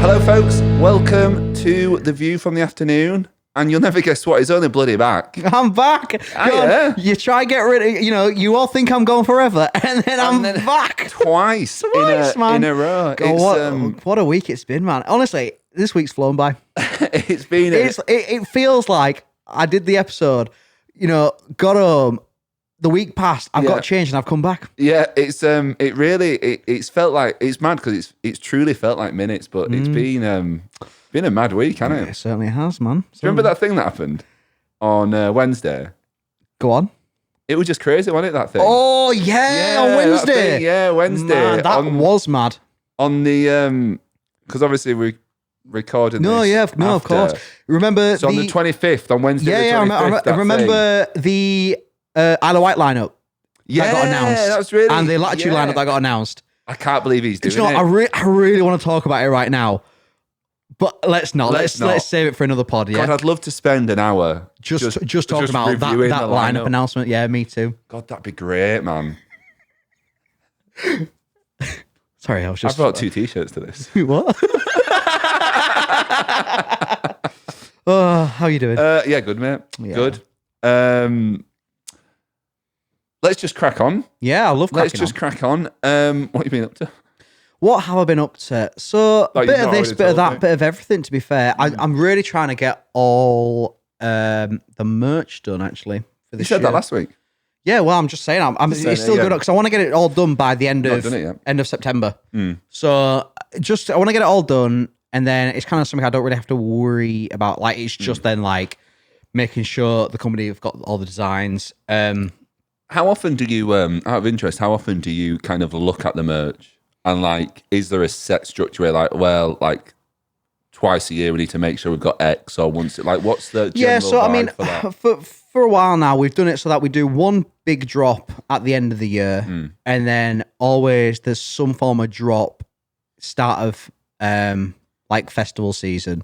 Hello, folks. Welcome to The View from the Afternoon. And you'll never guess what, he's only bloody back. I'm back. Yeah. You try and get rid of, you all think I'm gone forever, and then I'm back. Twice man. in a row. What a week it's been, man. Honestly, this week's flown by. It's been... It feels like I did the episode, got home, the week passed, I've got changed and I've come back. Yeah, it's felt like, it's mad because it's truly felt like minutes, but it's been a mad week, hasn't it? It certainly has, man. Do you remember that thing that happened on Wednesday? Go on. It was just crazy, wasn't it, that thing? Oh, yeah, on Wednesday. Wednesday. Man, that was mad. On the, because obviously we recorded this. Of course. Remember on the 25th, on Wednesday the 25th, I remember the Isle of Wight lineup that got announced. That was really... And the Latitude lineup that got announced. I can't believe he's doing it. I really want to talk about it right now. But let's not. Let's save it for another pod, yeah? God, I'd love to spend an hour just talking about that lineup announcement. Yeah, me too. God, that'd be great, man. Sorry, I brought 2 t-shirts to this. What? Oh, how are you doing? Yeah, good, mate. Yeah. Good. Let's just crack on. Yeah, I love cracking on. Let's just crack on. What have you been up to? What have I been up to? So, a bit of this, bit of that, bit of everything, to be fair. I'm really trying to get all the merch done, actually. For this you said year. that last week. Yeah, well, I'm just saying. It's still good because I want to get it all done by the end of September. So, I want to get it all done, and then it's kind of something I don't really have to worry about. Like, it's just then, like, making sure the company have got all the designs. How often do you, out of interest, kind of look at the merch? And, like, is there a set structure where, twice a year we need to make sure we've got X, or once, what's the general vibe for that? For a while now, we've done it so that we do one big drop at the end of the year, and then always there's some form of drop start of, festival season.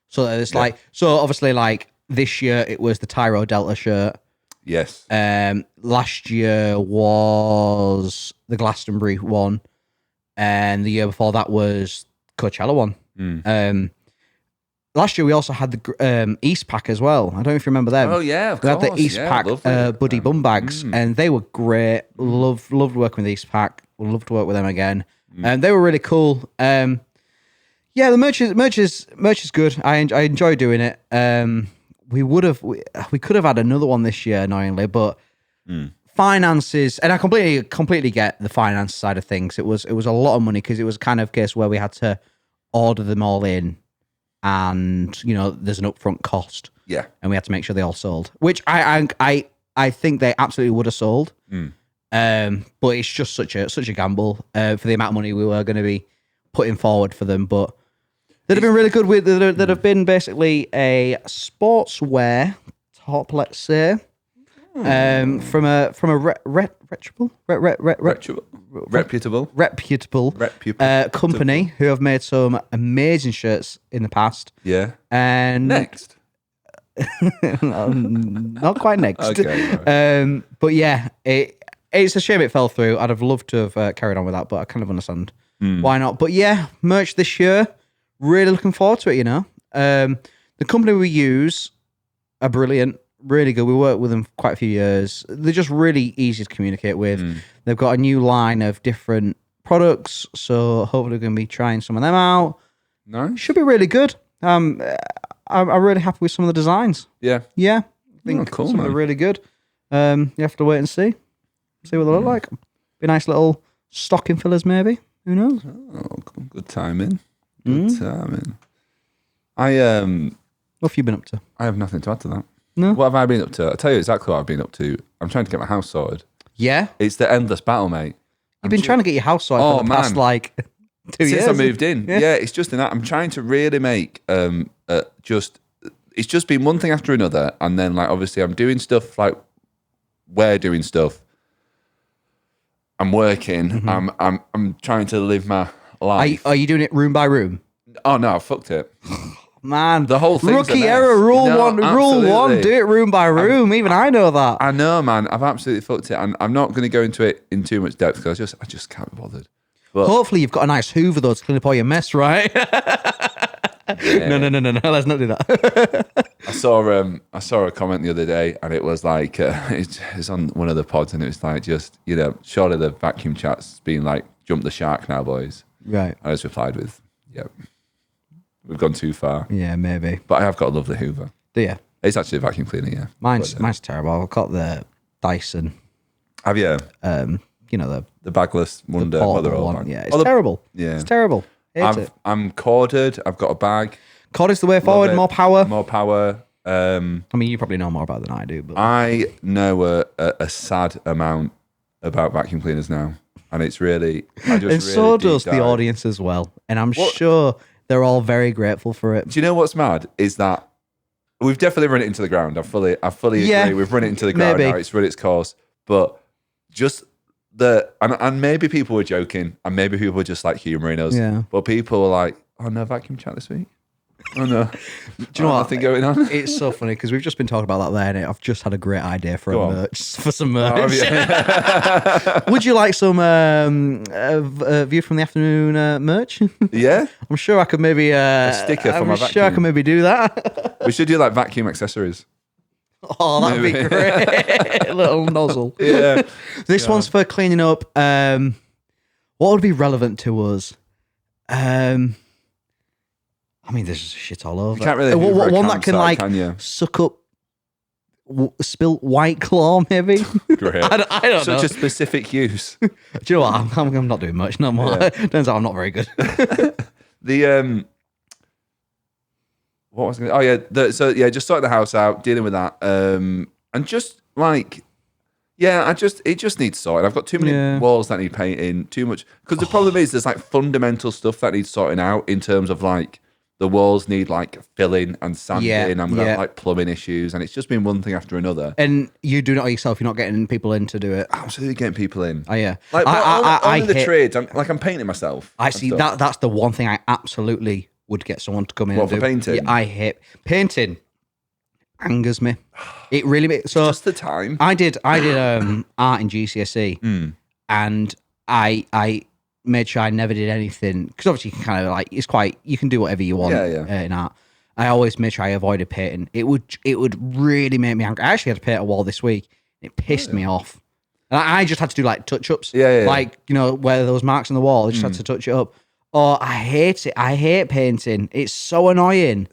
So it's obviously, this year it was the Tyro Delta shirt. Yes. Last year was the Glastonbury one. And the year before that was Coachella one. Last year we also had the East Pack as well. I don't know if you remember them. Oh yeah, we had the East Pack Buddy Bum Bags, and they were great. Loved working with East Pack. Would love to work with them again. And they were really cool. The merch is good. I enjoy doing it. We could have had another one this year, annoyingly, but. Finances, and I completely get the finance side of things. It was a lot of money because it was kind of a case where we had to order them all in, and there's an upfront cost. Yeah, and we had to make sure they all sold, which I think they absolutely would have sold. But it's just such a gamble for the amount of money we were going to be putting forward for them. But they'd have been really good with that have been basically a sportswear top, let's say. From a reputable company who have made some amazing shirts in the past. Yeah. And next. Not quite next. Okay. Right. But yeah, it's a shame it fell through. I'd have loved to have carried on with that, but I kind of understand why not. But yeah, merch this year. Really looking forward to it. The company we use are brilliant. Really good. We worked with them for quite a few years. They're just really easy to communicate with. They've got a new line of different products, so hopefully we're going to be trying some of them out. Nice. Should be really good. I'm really happy with some of the designs. Yeah. I think cool, some man. of them are really good. You have to wait and see what they look like. Be nice little stocking fillers, maybe. Who knows? Oh, good timing. Good timing. What have you been up to? I have nothing to add to that. No. What have I been up to? I'll tell you exactly what I've been up to. I'm trying to get my house sorted. Yeah? It's the endless battle, mate. You've been trying to get your house sorted for the past, 2 years. Since I moved in. Yeah, it's just in that. I'm trying to really make, it's just been one thing after another. And then, obviously, I'm doing stuff, we're doing stuff. I'm working. I'm trying to live my life. Are you doing it room by room? Oh, no, I fucked it. Man, the whole thing's rookie error. Rule one. Do it room by room. Even I know that. I know, man. I've absolutely fucked it, and I'm not going to go into it in too much depth because I just can't be bothered. But hopefully, you've got a nice Hoover though to clean up all your mess, right? No. Let's not do that. I saw a comment the other day, and it was like it's on one of the pods, and it was like, just, surely the vacuum chat's been like, jump the shark now, boys. Right. I just replied with, yep, we've gone too far. Yeah, maybe. But I have got a lovely Hoover. Do you? It's actually a vacuum cleaner, yeah. Mine's terrible. I've got the Dyson. Have you? The bagless wonder. portable one. Yeah, it's terrible. Yeah, it's terrible. Hate it. I'm corded. I've got a bag. Cord is the way forward. More power. More power. I mean, you probably know more about it than I do, but I know a sad amount about vacuum cleaners now, and it's really. And so does the audience as well, and I'm sure they're all very grateful for it. Do you know what's mad is that we've definitely run it into the ground. I fully agree. We've run it into the ground now. It's run its course, but just and maybe people were joking, and maybe people were just like humouring us. Yeah. But people were like, "Oh no, vacuum chat this week." Oh no. Do you know what? Nothing going on. It's so funny because we've just been talking about that there, and I've just had a great idea for some merch. Oh, yeah. Would you like some View from the Afternoon merch? Yeah. I'm sure I could maybe A sticker for my vacuum. I'm sure I can maybe do that. We should do like vacuum accessories. Oh, that'd be great. A little nozzle. Yeah. This one's for cleaning up. What would be relevant to us? I mean, there's shit all over. You can't really one that can like suck up spilt White Claw, maybe. Great. I don't know. Such a specific use. Do you know what? I'm not doing much no more. Yeah. Turns out I'm not very good. What was I gonna, oh yeah, just sorting the house out, dealing with that, and just like, it just needs sorting. I've got too many walls that need painting, too much, because the problem is there's like fundamental stuff that needs sorting out in terms of like the walls need like filling and sanding, and we've got like plumbing issues, and it's just been one thing after another. And you do it yourself. You're not getting people in to do it. Absolutely getting people in. Oh yeah, like I the trades. I'm painting myself. I see that. That's the one thing I absolutely would get someone to come in and do. For painting? Yeah, I hate painting. Angers me. It really so. Just the time. I did art in GCSE, and I made sure I never did anything because obviously you can kind of like you can do whatever you want in art. I always made sure I avoided painting. It would really make me angry. I actually had to paint a wall this week. It pissed me off. And I just had to do like touch ups. Like where there was marks on the wall, I just had to touch it up. Oh, I hate it. I hate painting. It's so annoying.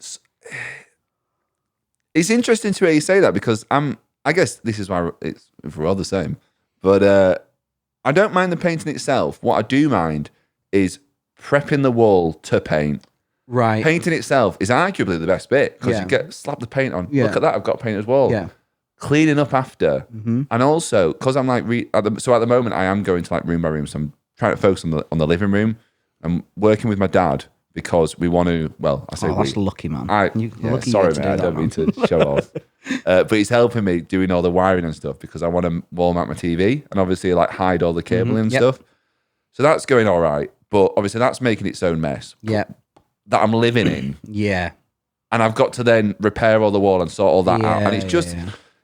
It's interesting to hear you say that because I guess this is why we're all the same. But I don't mind the painting itself. What I do mind is prepping the wall to paint. Right. Painting itself is arguably the best bit because you slap the paint on. Look at that. I've got paint as well. Yeah. Cleaning up after. Mm-hmm. And also, because I'm like, at the moment, I am going to like room by room. So I'm trying to focus on the living room. I'm working with my dad because we want to, that's lucky, man. Sorry, mate, I don't mean to show off. But he's helping me doing all the wiring and stuff because I want to wall mount my TV and obviously like hide all the cabling and stuff. So that's going all right. But obviously that's making its own mess. Yeah. That I'm living in. Yeah. And I've got to then repair all the wall and sort all that out. And it's just,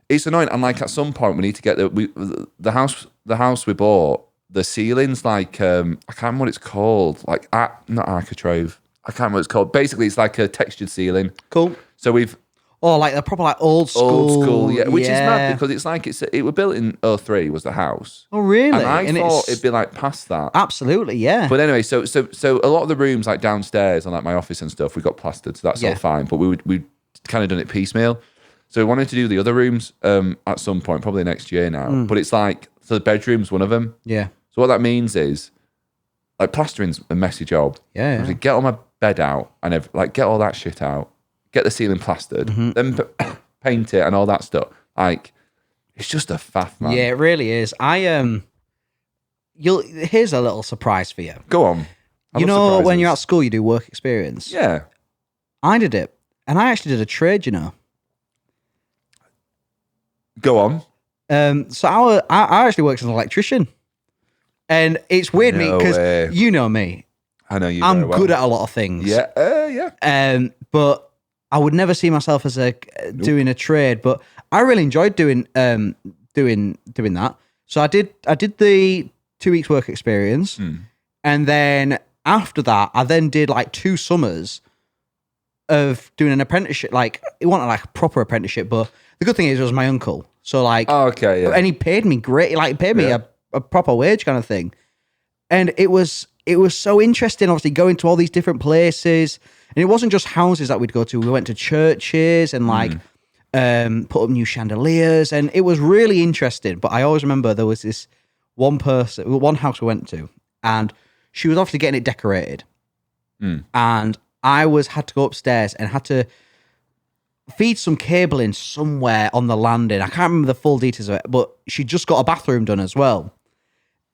it's annoying. And like at some point we need to get the house we bought, the ceiling's like, I can't remember what it's called. Like, not architrave. I can't remember what it's called. Basically, it's like a textured ceiling. Cool. So we've... Oh, like the proper like old school. Yeah. Which is mad because it's like, it was built in 2003 was the house. Oh, really? And I thought it'd be like past that. Absolutely, yeah. But anyway, so a lot of the rooms like downstairs and like my office and stuff, we got plastered. So that's all fine. But we kind of done it piecemeal. So we wanted to do the other rooms at some point, probably next year now. But it's like, so the bedroom's one of them. Yeah. So what that means is, like, plastering's a messy job. Yeah. Get all my bed out and get all that shit out, get the ceiling plastered, then paint it and all that stuff. Like, it's just a faff, man. Yeah, it really is. Here's a little surprise for you. Go on. You know, when you're at school, you do work experience. Yeah. I did it, and I actually did a trade. You know. Go on. So I actually worked as an electrician. And it's weird, me, because you know me. I know you. I'm good at a lot of things. Yeah, yeah. But I would never see myself as doing a trade. But I really enjoyed doing that. So I did the 2 weeks work experience, and then after that, I then did like 2 summers of doing an apprenticeship. Like, it wasn't like a proper apprenticeship, but the good thing is it was my uncle. So like, Oh, okay, yeah. and he paid me great. Like, he paid me a proper wage kind of thing. And it was so interesting, obviously, going to all these different places. And it wasn't just houses that we'd go to. We went to churches and like put up new chandeliers. And it was really interesting. But I always remember there was this one house we went to, and she was obviously getting it decorated. And I had to go upstairs and had to feed some cabling somewhere on the landing. I can't remember the full details of it, but she just got a bathroom done as well.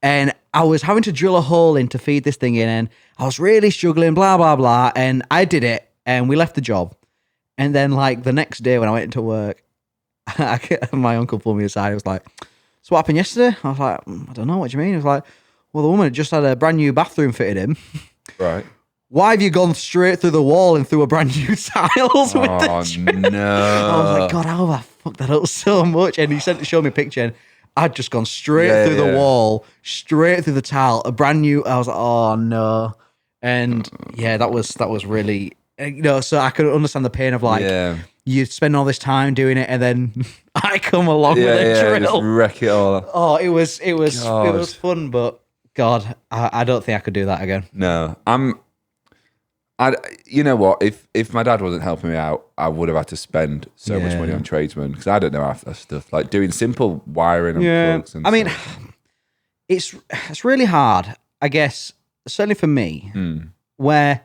And I was having to drill a hole in to feed this thing in, and I was really struggling, blah, blah, blah. And I did it, and we left the job. And then, like, the next day when I went into work, my uncle pulled me aside. He was like, so what happened yesterday? I was like, I don't know, what do you mean? He was like, well, the woman had just had a brand new bathroom fitted in. Right. Why have you gone straight through the wall and through a brand new tiles with the no. I was like, God, how have I fucked that up so much? And he showed me a picture, and I'd just gone straight through the wall, straight through the tile, a brand new. I was like, oh no. And yeah, that was really, so I could understand the pain of like, you spend all this time doing it, and then I come along with a drill. Just wreck it all. Oh, it was fun, but God, I don't think I could do that again. No, you know what? If my dad wasn't helping me out, I would have had to spend so much money on tradesmen, because I don't know half that stuff. Like doing simple wiring and plugs. And stuff. It's really hard, I guess. Certainly for me, where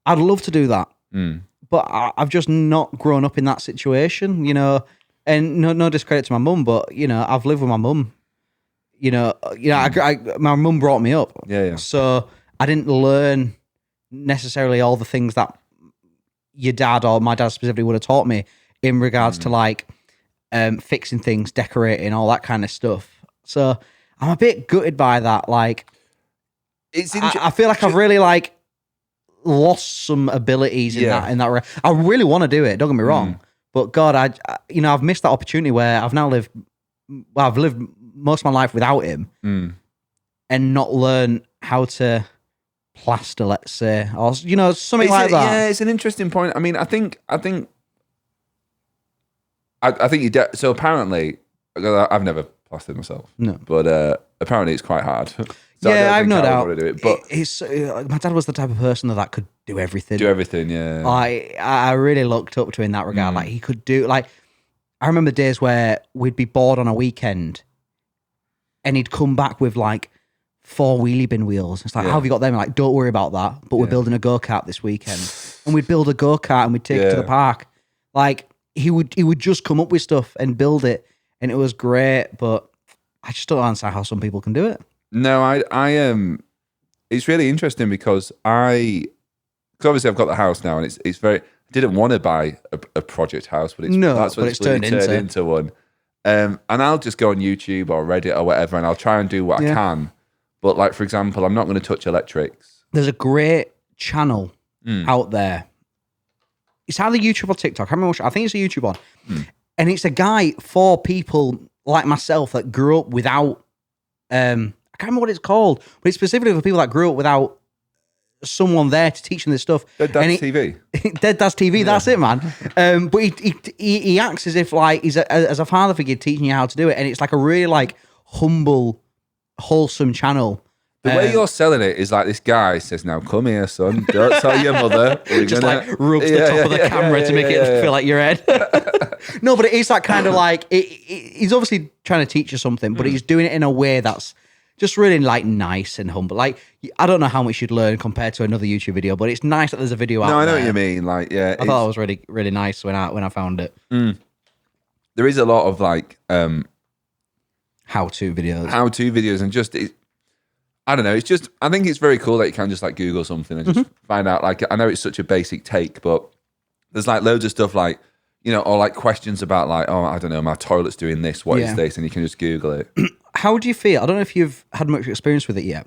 I'd love to do that, but I've just not grown up in that situation, And no discredit to my mum, but I've lived with my mum. My mum brought me up. So I didn't learn necessarily all the things that your dad or my dad specifically would have taught me in regards to like fixing things, decorating, all that kind of stuff. So I'm a bit gutted by that. Like, I feel like I've really like lost some abilities in that. I really want to do it. Don't get me wrong, but God, I've missed that opportunity where I've lived most of my life without him, and not learn how to plaster, let's say, or something like that. Yeah, it's an interesting point. I mean, I think you. So apparently, I've never plastered myself. No, but apparently it's quite hard. So I've no doubt. Do it, but my dad was the type of person that could do everything. Yeah. I really looked up to in that regard. Like, he could do, like, I remember days where we'd be bored on a weekend, and he'd come back with like 4 wheelie bin wheels. It's like, how have you got them? Like, don't worry about that. But we're building a go-kart this weekend, and we'd build a go-kart and we'd take it to the park. Like, he would just come up with stuff and build it, and it was great. But I just don't understand how some people can do it. No, I it's really interesting because obviously I've got the house now, and it's very. I didn't want to buy a project house, but that's what it's turned into one. And I'll just go on YouTube or Reddit or whatever, and I'll try and do what I can. But like, for example, I'm not going to touch electrics. There's a great channel out there. It's either YouTube or TikTok. I think it's a YouTube one. And it's a guy for people like myself that grew up without, I can't remember what it's called, but it's specifically for people that grew up without someone there to teach them this stuff. Dead Dad's TV. Dead Dad's TV, that's it, man. But he acts as if like he's as a father figure teaching you how to do it. And it's like a really like humble, wholesome channel. The way you're selling it is like this guy says, "Now come here, son. Don't tell your mother." Just like rubs the top of the camera to make it feel like your head. No, but it is that kind of like he's obviously trying to teach you something, but he's doing it in a way that's just really like nice and humble. Like, I don't know how much you'd learn compared to another YouTube video, but it's nice that there's a video out there. No, I know what you mean. Like, I thought it was really, really nice when I found it. There is a lot of like how-to videos, and just I don't know. It's just, I think it's very cool that you can just like Google something and just find out. Like, I know it's such a basic take, but there's like loads of stuff like, or like questions about like, oh, I don't know, my toilet's doing this. What is this? And you can just Google it. How do you feel? I don't know if you've had much experience with it yet,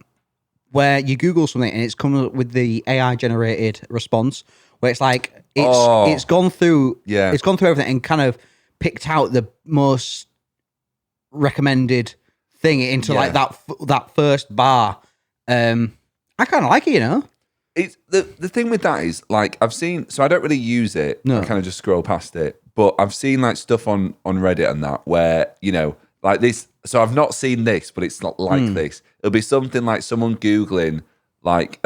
where you Google something and it's coming up with the AI generated response, where it's like, it's gone through everything and kind of picked out the most recommended thing into like that first bar. I kind of like it, It's the thing with that is like I've seen. So I don't really use it. No. I kind of just scroll past it. But I've seen like stuff on Reddit and that where like this. So I've not seen this, but it's not like this. It'll be something like someone googling like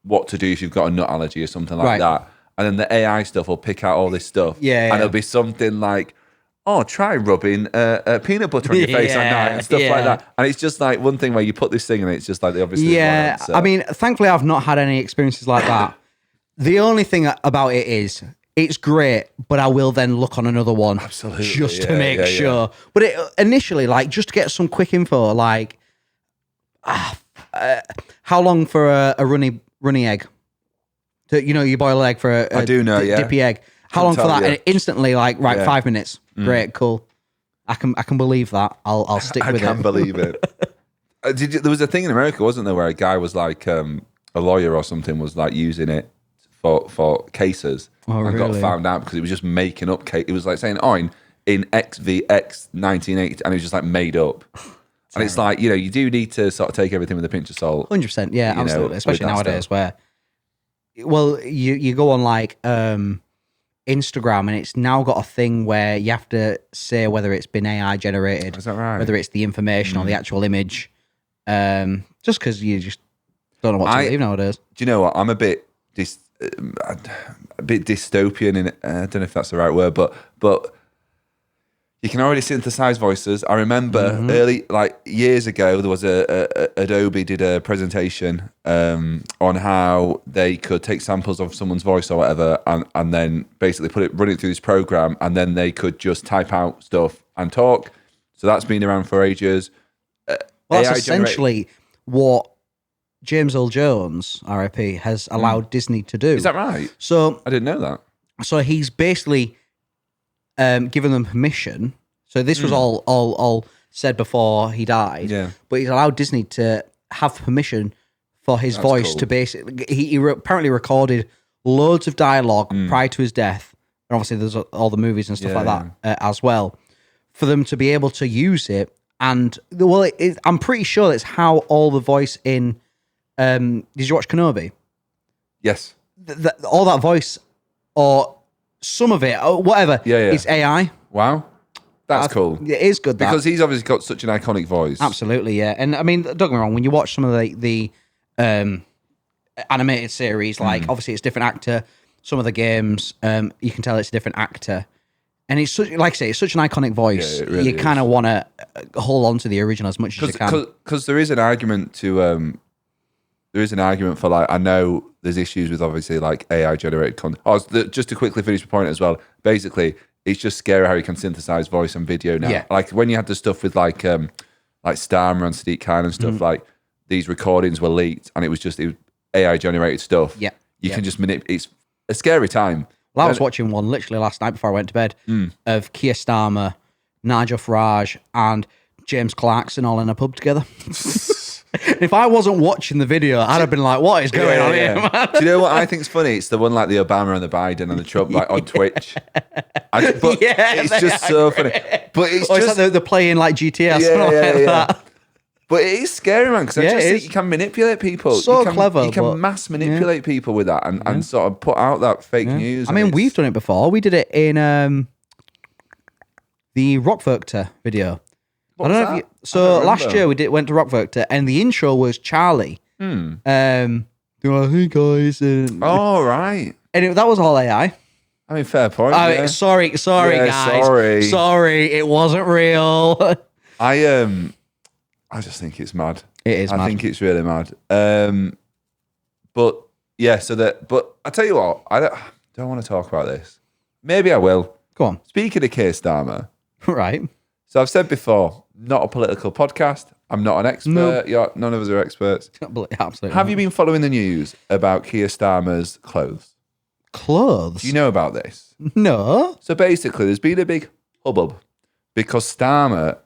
what to do if you've got a nut allergy or something like that, and then the AI stuff will pick out all this stuff. And it'll be something like, oh, try rubbing peanut butter on your face at night and stuff like that. And it's just like one thing where you put this thing and it's just like the obviously. Yeah, I mean, thankfully I've not had any experiences like that. The only thing about it is it's great, but I will then look on another one just to make sure. But initially, like, just to get some quick info, like, how long for a runny egg? You boil an egg for a I do know, dippy egg. How long for that? And instantly, like, 5 minutes. Great, cool. I can believe that. I'll stick with it. I can believe it. There was a thing in America, wasn't there, where a guy was like a lawyer or something was like using it for cases and got found out because he was just making up case. It was like saying, oh, in XVX 1980, and it was just like made up. And it's like, you do need to sort of take everything with a pinch of salt. 100%, yeah, absolutely. Especially nowadays where, well, you go on like Instagram and it's now got a thing where you have to say whether it's been AI generated. Is that right? Whether it's the information or the actual image. Just because you just don't know what to believe nowadays. Do you know what? I'm a bit dystopian in it. I don't know if that's the right word, but you can already synthesize voices. I remember early, like years ago, there was Adobe did a presentation on how they could take samples of someone's voice or whatever, and then basically run it through this program, and then they could just type out stuff and talk. So that's been around for ages. Well, that's essentially what James Earl Jones, RIP, has allowed Disney to do. Is that right? So I didn't know that. So he's basically given them permission. So this was all said before he died. Yeah. But he's allowed Disney to have permission for his voice to basically. He apparently recorded loads of dialogue prior to his death, and obviously there's all the movies and stuff like that as well, for them to be able to use it. And well, I'm pretty sure that's how all the voice in. Did you watch Kenobi? Yes. All that voice, or some of it, or whatever, is AI. Wow. That's cool. It is good, because he's obviously got such an iconic voice. Absolutely, yeah. And I mean, don't get me wrong, when you watch some of the animated series, like obviously it's a different actor. Some of the games, you can tell it's a different actor. And it's such, like I say, it's such an iconic voice. Yeah, really you kind of want to hold on to the original as much as you can. Because there is an argument to... There is an argument for, like, I know there's issues with obviously like AI generated content. Just to quickly finish the point as well. Basically, it's just scary how you can synthesize voice and video now. Yeah. Like when you had the stuff with like Starmer and Sadiq Khan and stuff, like these recordings were leaked and it was AI generated stuff. Yeah. You can just manipulate. It's a scary time. Well, I was watching one literally last night before I went to bed of Keir Starmer, Nigel Farage, and James Clarkson all in a pub together. If I wasn't watching the video, I'd have been like, what is going on here, man? Do you know what I think's funny? It's the one like the Obama and the Biden and the Trump like on Twitch. It's just so funny. But it's just... It's like they're playing like GTA or something like that. But it is scary, man, because I just think you can manipulate people. So clever. You can mass manipulate people with that and sort of put out that fake news. I mean, we've done it before. We did it in the Rockvoctor video. I don't know if you, so last year we went to Rockvoctor and the intro was Charlie. They were like, hey guys. Oh, right. And that was all AI. I mean, fair point. Sorry, guys. Sorry, it wasn't real. I just think it's mad. It is mad. I think it's really mad. But yeah, but I tell you what, I don't want to talk about this. Maybe I will. Go on. Speaking of Keir Starmer. Right. So I've said before, not a political podcast. I'm not an expert. Nope. None of us are experts. Absolutely. Have you been following the news about Keir Starmer's clothes? Clothes? Do you know about this? No. So basically, there's been a big hubbub because Starmer...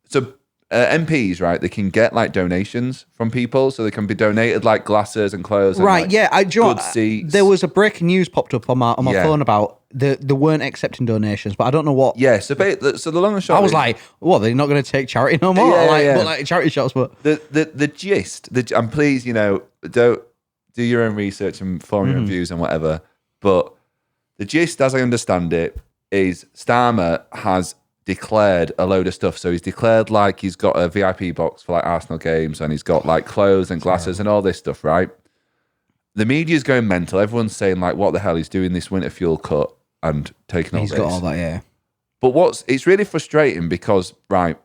So MPs, right, they can get like donations from people. So they can be donated like glasses and clothes. Right, and, like, good seats. There was a breaking news popped up on my phone about they weren't accepting donations, but I don't know what. Yeah, so the long and short. I was like, what? They're not going to take charity no more? But like charity shops, but the gist. And please, don't do your own research and form your own views and whatever. But the gist, as I understand it, is Starmer has declared a load of stuff. So he's declared like he's got a VIP box for like Arsenal games, and he's got like clothes and glasses and all this stuff, right? The media's going mental. Everyone's saying like, what the hell, he's doing this winter fuel cut and taking all this. He's got all that, yeah. But it's really frustrating because, right,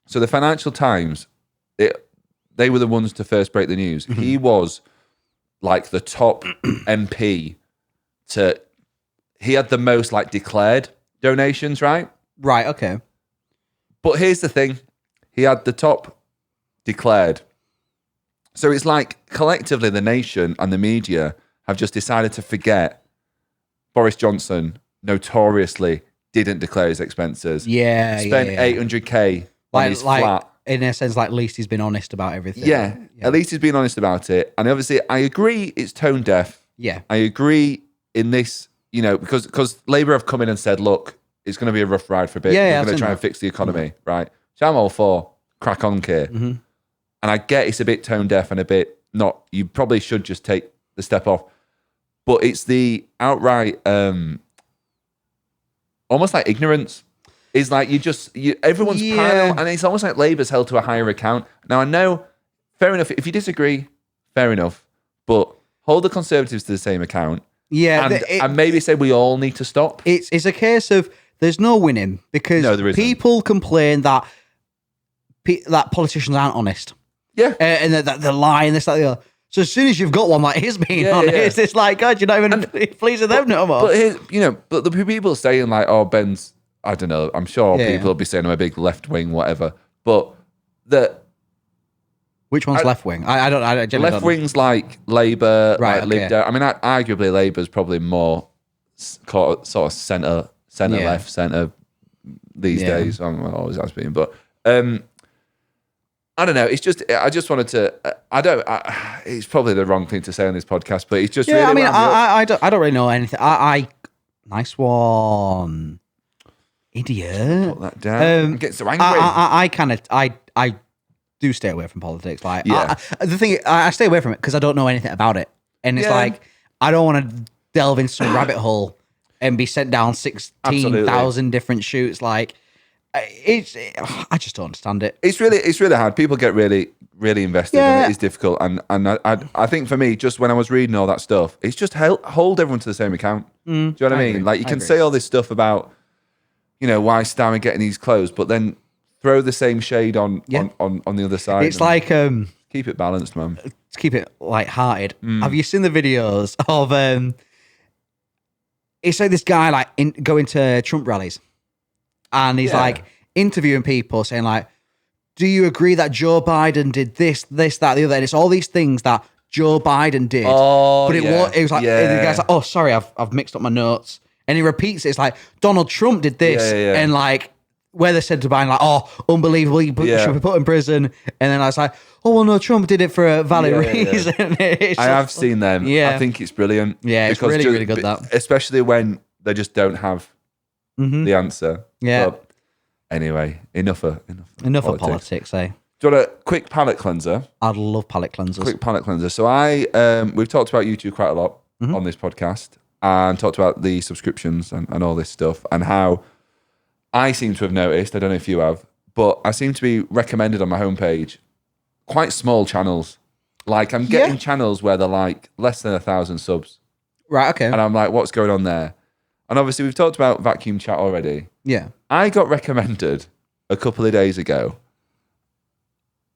so the Financial Times, they were the ones to first break the news. He was like the top MP he had the most like declared donations, right? Right, okay. But here's the thing. He had the top declared. So it's like collectively the nation and the media have just decided to forget Boris Johnson notoriously didn't declare his expenses. Yeah, Spent yeah. 800k on his flat. In a sense, like, at least he's been honest about everything. Yeah, at least he's been honest about it. And obviously, I agree it's tone deaf. Yeah. I agree in this, because Labour have come in and said, look, it's going to be a rough ride for a bit. Yeah, we're going to try and fix the economy, right? So I'm all for crack on, Keir. And I get it's a bit tone deaf and a bit not, you probably should just take the step off. But it's the outright, almost like ignorance. Is like everyone's paranoid, and it's almost like Labour's held to a higher account. Now I know, fair enough. If you disagree, fair enough. But hold the Conservatives to the same account. Yeah, and maybe say we all need to stop. It's a case of there's no winning because people complain that politicians aren't honest. Yeah, and that they're lying. This, that, the other. So as soon as you've got one that is being honest, it's like, God, you're not even pleasing them no more. But the people saying like, oh, Ben's. I don't know. I'm sure people will be saying I'm a big left wing, whatever. But which one's left wing? I don't. Left wing's like Labour, right? Like Lib Dem. I mean, arguably Labour's probably more sort of centre left, centre these days. Always has been, but I don't know. It's just I just wanted to. It's probably the wrong thing to say on this podcast, but it's just really. I mean, I don't really know anything. Nice one. Idiot. Put that down. I get so angry. I do stay away from politics. Like, the thing, I stay away from it because I don't know anything about it, and it's like I don't want to delve into some rabbit hole and be sent down 16,000 different shoots. Like, I just don't understand it. It's really hard. People get really invested, and it is difficult. And I think for me, just when I was reading all that stuff, it's just hold everyone to the same account. Do you know what I mean? Agree. Like, you can say all this stuff about. Why Starmer getting these clothes, but then throw the same shade on the other side. It's like keep it balanced, man. To keep it light-hearted. Have you seen the videos of it's like this guy like going to Trump rallies, and he's like interviewing people saying like, do you agree that Joe Biden did this, that, the other? And it's all these things that Joe Biden did. Oh, but it was like the guy's like, oh, sorry, I've mixed up my notes. And he repeats it. It's like, Donald Trump did this. And like, where they said to Biden, like, oh, unbelievable, you should be put in prison. And then I was like, oh, well, no, Trump did it for a valid reason. I have seen them. Yeah. I think it's brilliant. Yeah, it's really good, that. Especially when they just don't have the answer. Yeah. But anyway, enough of politics, eh? Do you want a quick palate cleanser? I'd love palate cleansers. Quick palate cleanser. So we've talked about YouTube quite a lot on this podcast. And talked about the subscriptions and all this stuff and how I seem to have noticed, I don't know if you have, but I seem to be recommended on my homepage quite small channels. Like I'm getting channels where they're like less than 1,000 subs. Right, okay. And I'm like, what's going on there? And obviously we've talked about Vacuum Chat already. Yeah. I got recommended a couple of days ago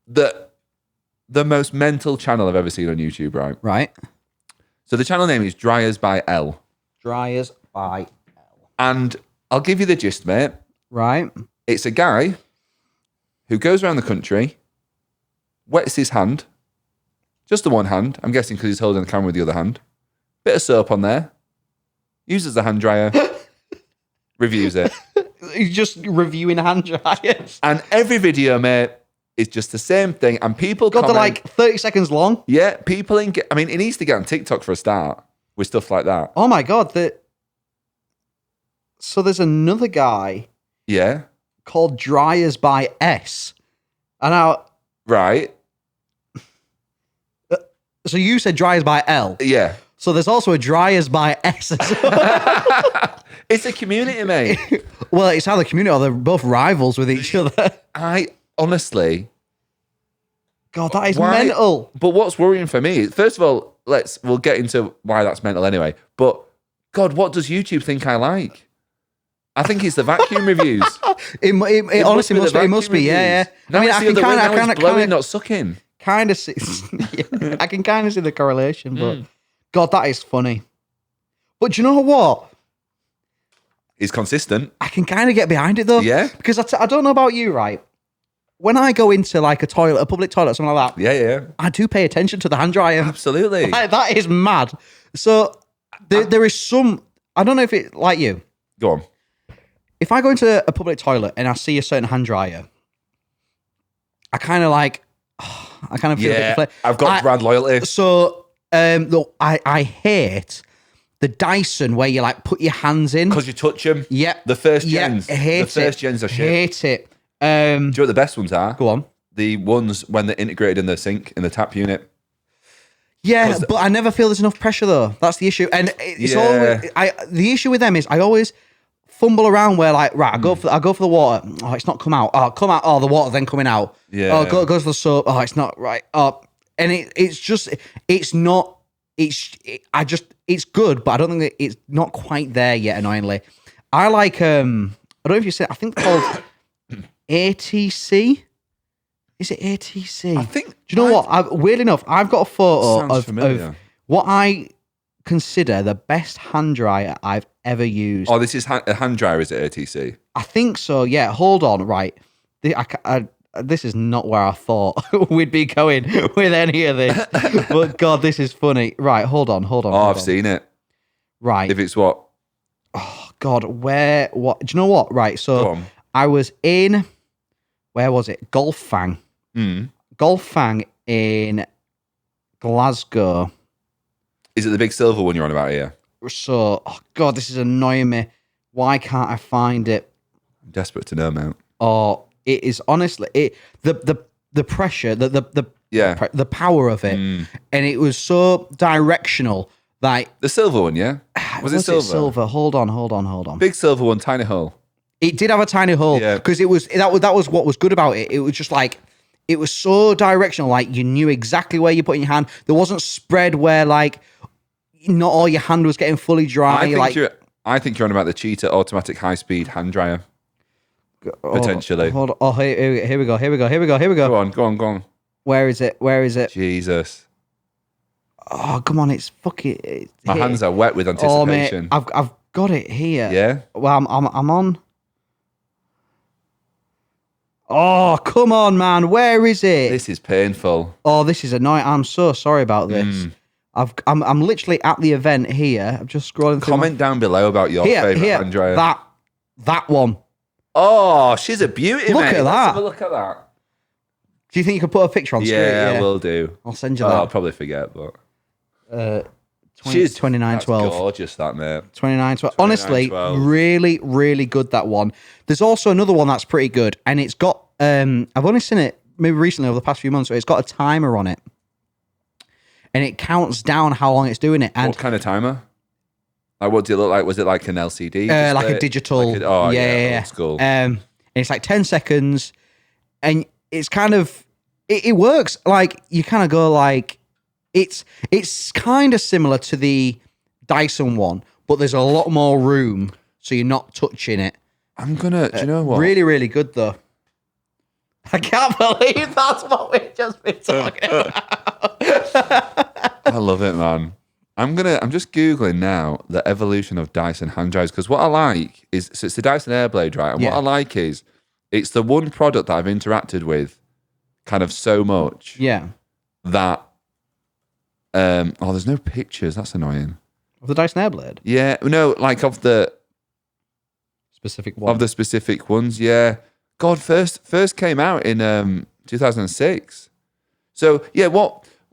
that the most mental channel I've ever seen on YouTube, right? Right. So the channel name is Dryers by L. Dryers by L. And I'll give you the gist, mate. Right. It's a guy who goes around the country, wets his hand, just the one hand, I'm guessing because he's holding the camera with the other hand, bit of soap on there, uses the hand dryer, reviews it. He's just reviewing hand dryers. And every video, mate, is just the same thing. And people got to like 30 seconds long. Yeah, people he needs to get on TikTok for a start with stuff like that. Oh my God. So there's another guy. Yeah. Called Dryers by S. And now. Right. So you said dryers by L. Yeah. So there's also a dryers by S as well. It's a community, mate. Well, it's how the community are. They're both rivals with each other. I honestly... God, that is mental. But what's worrying for me, first of all, we'll get into why that's mental anyway. But God, what does YouTube think I like? I think it's the vacuum reviews. It honestly must be. Yeah. Now I can kind of blowing, not sucking. Kind of see. Yeah, I can kind of see the correlation, but God, that is funny. But do you know what? It's consistent. I can kind of get behind it though. Yeah. Because I don't know about you, right? When I go into like a public toilet, something like that, yeah, I do pay attention to the hand dryer. Absolutely. Like, that is mad. So there is some, I don't know if it, like you. Go on. If I go into a public toilet and I see a certain hand dryer, I kind of feel a bit I've got brand loyalty. So, look, I hate the Dyson where you like put your hands in. Because you touch them. Yeah. The first gens. Hate the first gens are shit. Hate it. Do you know what the best ones are? Go on. The ones when they're integrated in the sink, in the tap unit. Yeah, but I never feel there's enough pressure though. That's the issue. And it's always, the issue with them is I always fumble around where like, right, I go for the water. Oh, it's not come out. Oh, come out. Oh, the water then coming out. Yeah. Oh, go for the soap. Oh, it's not right. Oh, and it's good, but I don't think that it's not quite there yet, annoyingly. I like, I don't know if you said, I think they're called ATC. Is it ATC? I think. Do you know what? Weirdly enough, I've got a photo of what I consider the best hand dryer I've ever used. Oh, this is a hand dryer, is it, ATC? I think so, yeah. Hold on, right. This is not where I thought we'd be going with any of this. But God, this is funny. Right, hold on. I've seen it. Right. If it's what? Oh, God, what? Do you know what? Right, so I was in, where was it? Golf Fang in Glasgow. Is it the big silver one you're on about here? So, oh God, this is annoying me. Why can't I find it? I'm desperate to know, mate. Oh, it is honestly the pressure, the power of it, and it was so directional. Like the silver one, yeah. Was it silver? Hold on. Big silver one, tiny hole. It did have a tiny hole because that was what was good about it. It was just like it was so directional. Like you knew exactly where you put in your hand. There wasn't spread where like not all your hand was getting fully dry. I think you're on about the Cheetah automatic high speed hand dryer. Potentially. Hold on. Oh, here we go. Go on. Where is it? Jesus. Oh, come on! It's fucking. My hands are wet with anticipation. Oh, mate, I've got it here. Yeah. Well, I'm on. Oh, come on, man! Where is it? This is painful. Oh, this is annoying. I'm so sorry about this. I'm literally at the event here. I'm just scrolling. Comment down below about your favorite hand dryer. That one. Oh, she's a beauty, look mate. At that. Let's have a look at that. Do you think you could put a picture on screen? Yeah, we'll do. I'll send you that. I'll probably forget, but she's 2912. Gorgeous, that mate. 2912. Honestly, really, really good, that one. There's also another one that's pretty good, and it's got. I've only seen it maybe recently over the past few months. So it's got a timer on it, and it counts down how long it's doing it. And what kind of timer? Like, what did it look like? Was it like an LCD? Like a digital. Yeah. Old school. And it's like 10 seconds, and it's kind of it works. Like you kind of go like it's kind of similar to the Dyson one, but there's a lot more room, so you're not touching it. I'm gonna. Do you know what? Really, really good though. I can't believe that's what we've just been talking about. I love it, man. I'm just Googling now the evolution of Dyson hand dryers, because what I like is, so it's the Dyson Airblade, right? And what I like is it's the one product that I've interacted with kind of so much. Yeah. That, there's no pictures. That's annoying. Of the Dyson Airblade? Yeah. No, like of the specific one. Of the specific ones, yeah. God, first came out in 2006. So, yeah,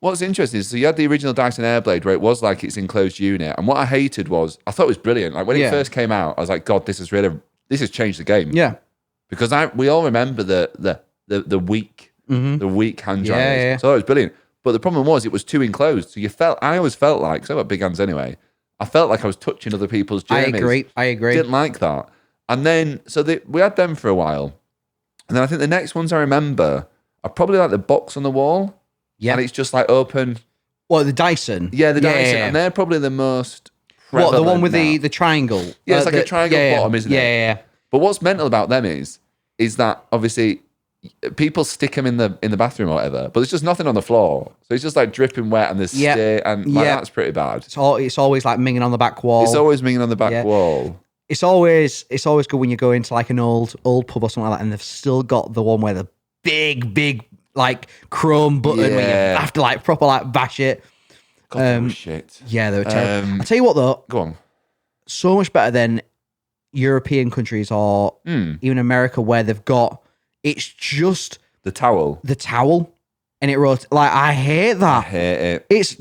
What's interesting is, so you had the original Dyson Airblade where it was like its enclosed unit, and what I hated was, I thought it was brilliant. Like when it first came out, I was like, God, this has changed the game. Yeah, because we all remember the weak hand dryers. Yeah. So it was brilliant. But the problem was it was too enclosed. So I always felt like, because I've got big hands anyway, I felt like I was touching other people's journeys. I agree. Didn't like that. And then, we had them for a while. And then I think the next ones I remember are probably like the box on the wall. Yeah. And it's just like open. What, the Dyson? Yeah, the Dyson. Yeah. And they're probably the most What, the one with now. the triangle? Yeah, it's like a triangle bottom, isn't it? Yeah. But what's mental about them is that obviously people stick them in the bathroom or whatever, but there's just nothing on the floor. So it's just like dripping wet and there's that's pretty bad. It's always like minging on the back wall. It's always minging on the back wall. It's always good when you go into like an old pub or something like that, and they've still got the one where the big like chrome button where you have to like proper like bash it. God, shit. Yeah, they were terrible. I'll tell you what though. Go on. So much better than European countries or even America, where they've got it's just the towel, and it wrote like I hate that. I hate it.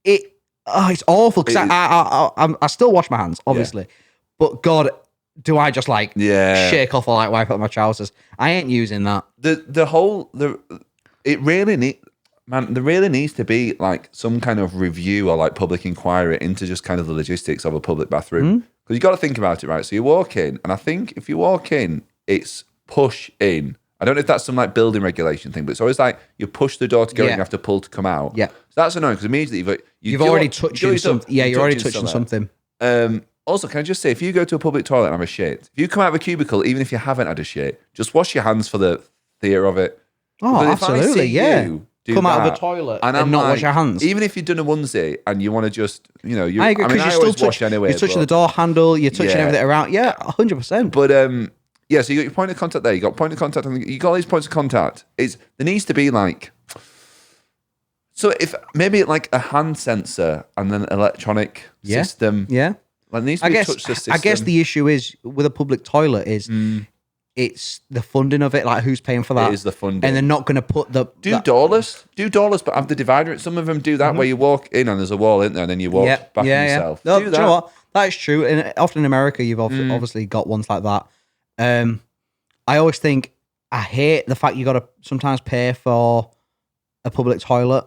It's awful because I still wash my hands, obviously, but God, do I just like shake off or like wipe out my trousers? I ain't using that. It really there really needs to be like some kind of review or like public inquiry into just kind of the logistics of a public bathroom. Because you got to think about it, right? So you walk in, and I think if you walk in, it's push in. I don't know if that's some like building regulation thing, but it's always like you push the door to go in, you have to pull to come out. Yeah. So that's annoying because immediately you've already touched something. Yeah, you're already touching something. Also, can I just say, if you go to a public toilet and have a shit, if you come out of a cubicle, even if you haven't had a shit, just wash your hands for the fear of it. Oh, absolutely, yeah. Come out of a toilet and not wash your hands. Even if you've done a onesie and you want to just, I agree, because I always wash anyway. You're touching the door handle, you're touching everything around. Yeah, 100%. But so you got your point of contact there. You got point of contact, and you got all these points of contact. There needs to be like, so if maybe like a hand sensor and then electronic system. Yeah. Like needs to be touch the system. I guess the issue is with a public toilet is it's the funding of it, like who's paying for that. It is the funding. And they're not going to put doorless, but have the divider. Some of them do that where you walk in and there's a wall in there and then you walk back yourself. No, do you know what? That is true. And often in America, you've obviously got ones like that. I always think I hate the fact you got to sometimes pay for a public toilet.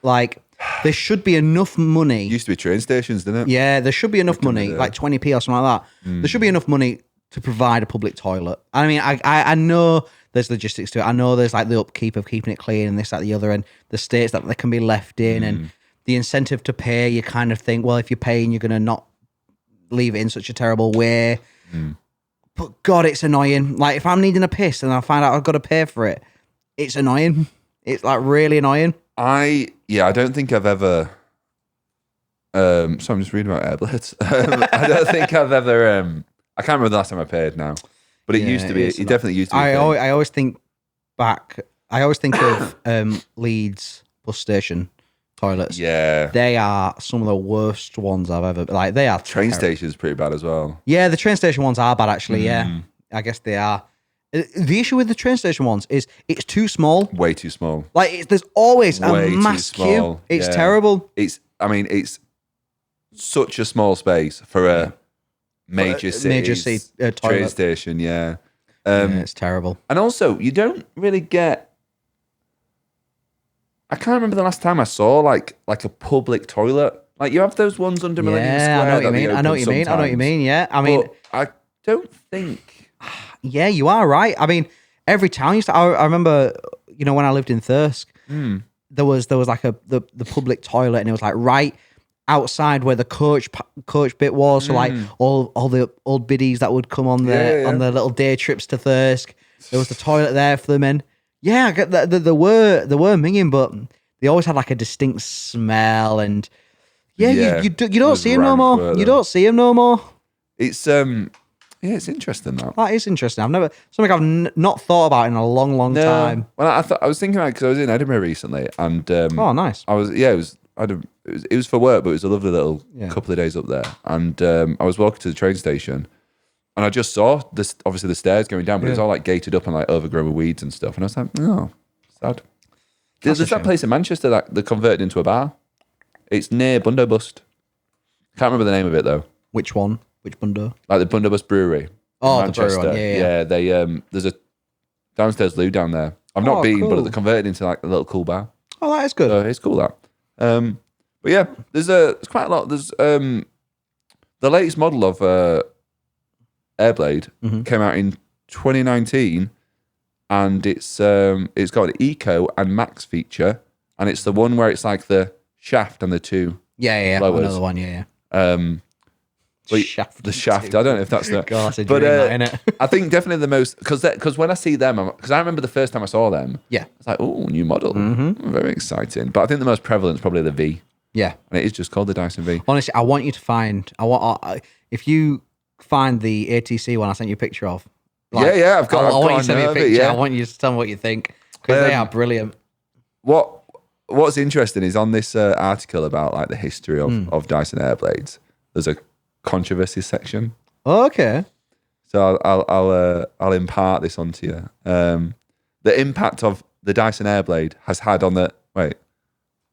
Like there should be enough money. Used to be train stations, didn't it? Yeah, there should be enough money, like 20p or something like that. There should be enough money to provide a public toilet. I mean, I know there's logistics to it. I know there's like the upkeep of keeping it clean and this, that, the other, and the states that they can be left in, and the incentive to pay. You kind of think, well, if you're paying, you're going to not leave it in such a terrible way. But God, it's annoying. Like if I'm needing a piss and I find out I've got to pay for it, it's annoying. It's like really annoying. I don't think I've ever. So I'm just reading about airblades. I don't think I've ever. I can't remember the last time I paid now, but it used to be. It definitely used to be. I always think back. I always think of Leeds bus station toilets. Yeah, they are some of the worst ones I've ever. Like they are. Train stations pretty bad as well. Yeah, the train station ones are bad actually. Yeah, I guess they are. The issue with the train station ones is it's too small. Way too small. Like there's always a mass queue. It's terrible. It's such a small space for a major city train station. Yeah. It's terrible. And also, you don't really get. I can't remember the last time I saw like a public toilet. Like you have those ones under Millennium Square. I know what you mean. I know what you mean. Yeah. I mean, but I don't think. Yeah, you are right. I mean, every town used to. I remember, when I lived in Thirsk, there was like the public toilet, and it was like right outside where the coach bit was. So like all the old biddies that would come on the on their little day trips to Thirsk. There was the toilet there for them, and yeah, there were minging, but they always had like a distinct smell, and you don't see them no more. You don't see them no more. It's Yeah, it's interesting that. That is interesting. Something I've not thought about in a long, long time. Well, I was thinking about it because I was in Edinburgh recently, and oh, nice. It was for work, but it was a lovely little couple of days up there, and I was walking to the train station, and I just saw this, obviously the stairs going down, but it was all like gated up and like overgrown with weeds and stuff, and I was like, oh, sad. There's that place in Manchester that they converted into a bar. It's near Bundobust. Can't remember the name of it though. Which one? Which Bundo? Like the Bundobust Brewery. Oh, the brewery one. Yeah. They there's a downstairs loo down there. I've not been, cool. but they converted into like a little cool bar. Oh, that is good. So it's cool that. But yeah, there's quite a lot. There's the latest model of Airblade came out in 2019, and it's got an Eco and Max feature, and it's the one where it's like the shaft and the two blowers. Another one, yeah. But Shaft. the shaft. I don't know if that's the. God, that's a but dream, innit? I think definitely the most because when I see them, because I remember the first time I saw them, Yeah. it's like, oh, new model, very exciting. But I think the most prevalent is probably the V, Yeah. and it is just called the Dyson V. Honestly, I want you to find. If you find the ATC one I sent you a picture of. Yeah, I've got. I want you to a send me a nerve picture. it, yeah. I want you to tell me what you think because they are brilliant. What's interesting is on this article about like the history of Dyson Airblades, there's a controversy section. Oh, okay. So I'll impart this onto you. The impact of the Dyson Airblade has had on the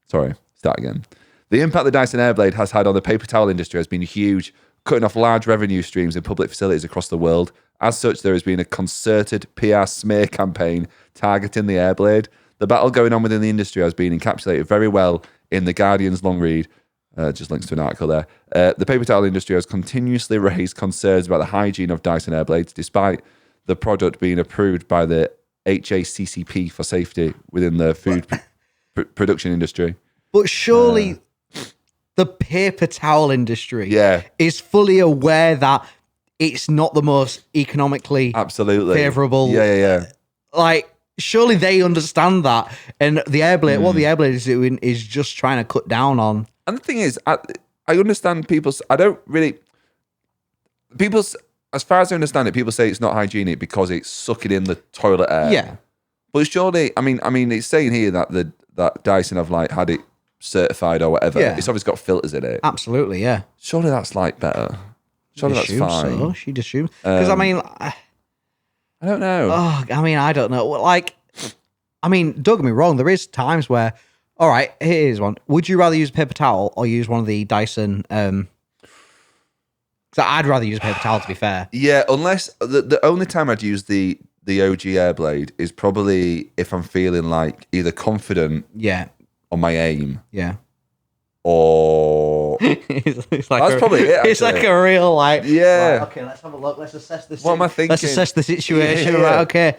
start again. The impact the Dyson Airblade has had on the paper towel industry has been huge, cutting off large revenue streams in public facilities across the world. As such, there has been a concerted PR smear campaign targeting the Airblade. The battle going on within the industry has been encapsulated very well in The Guardian's long read. Just links to an article there. The paper towel industry has continuously raised concerns about the hygiene of Dyson Airblades, despite the product being approved by the HACCP for safety within the food production industry. But surely the paper towel industry is fully aware that it's not the most economically favorable. Yeah. Like, surely they understand that. And the Airblade, what the Airblade is doing is just trying to cut down on. And the thing is, I understand people's. I don't really. People's, as far as I understand it, people say it's not hygienic because it's sucking in the toilet air. Yeah. But surely, I mean, it's saying here that that Dyson have like had it certified or whatever. Yeah. It's obviously got filters in it. Absolutely, yeah. Surely that's like better. Surely that's fine. So. She'd assume. Because, I don't know. I don't know. Like, don't get me wrong. There is times where, all right, here's one. Would you rather use a paper towel or use one of the Dyson? Because I'd rather use a paper towel, to be fair. Yeah, unless the only time I'd use the OG Airblade is probably if I'm feeling like either confident on my aim. Yeah. Or it's like that's probably it. Actually. It's like a real yeah. Right, okay, let's have a look. Let's assess this. What am I thinking? Let's assess the situation. Yeah. Right, okay.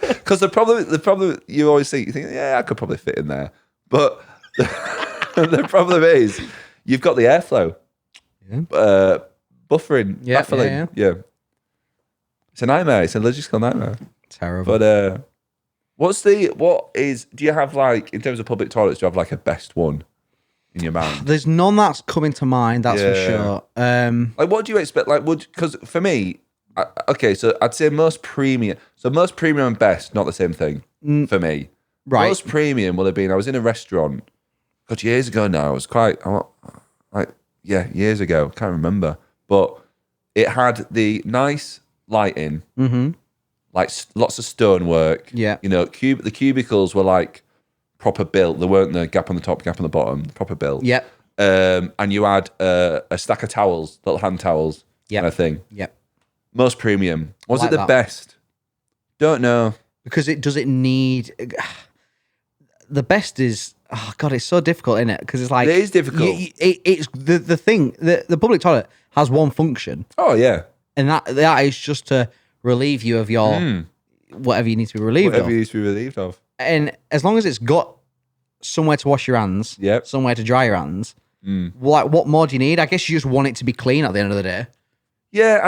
Because the problem you always think, you think, yeah, I could probably fit in there, but the problem is you've got the airflow, buffering, baffling, yeah. It's a nightmare. It's a logistical nightmare. Terrible. But do you have like, in terms of public toilets, do you have like a best one in your mind? There's none that's coming to mind, that's for sure. Like, what do you expect? Like, because for me, so I'd say most premium. So most premium and best, not the same thing for me. Right. Most premium will have been, I was in a restaurant, God, years ago now. It was years ago. Can't remember. But it had the nice lighting, like lots of stonework. Yeah. You know, the cubicles were like proper built. There weren't the gap on the top, gap on the bottom, proper built. Yep. And you had a stack of towels, little hand towels, kind of thing. Yep. Most premium. Was like it the that. best? Don't know. Because it need the best is it's so difficult, isn't it? Because it's like It is difficult. It's the thing. The public toilet has one function, Oh yeah. and that is just to relieve you of your whatever you need to be relieved Whatever of. you need to be relieved of. And as long as it's got somewhere to wash your hands, somewhere to dry your hands, what more do you need? I guess you just want it to be clean at the end of the day. Yeah,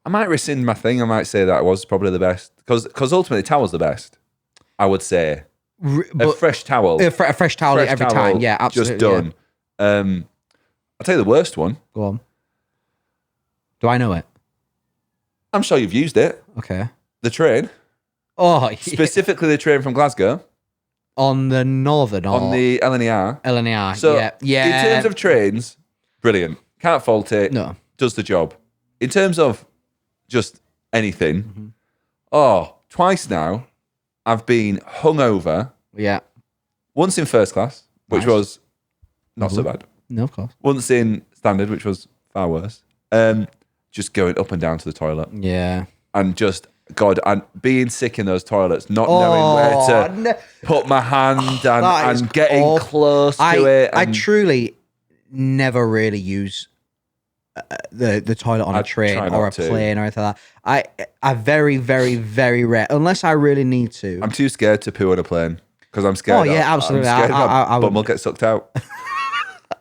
I might rescind my thing. I might say that was probably the best because ultimately towel's the best. I would say a fresh towel, a fresh towel every time. Yeah, absolutely. Just done. Yeah. I'll tell you the worst one. Go on. Do I know it? I'm sure you've used it. Okay. The train. Oh, specifically the train from Glasgow. On the northern or on the LNER. LNER. So yeah. In terms of trains, brilliant. Can't fault it. No. Does the job. In terms of just anything, twice now I've been hungover. Yeah. Once in first class, which was not so bad. No, of course. Once in standard, which was far worse. Just going up and down to the toilet. Yeah. And just God, and being sick in those toilets, not knowing where to put my hand and getting awful. close to it. I truly never really use the toilet on a train or a plane or anything like that. I very, very, very rare, unless I really need to. I'm too scared to poo on a plane because I'm scared. Oh yeah, absolutely. I'm scared my bum will get sucked out.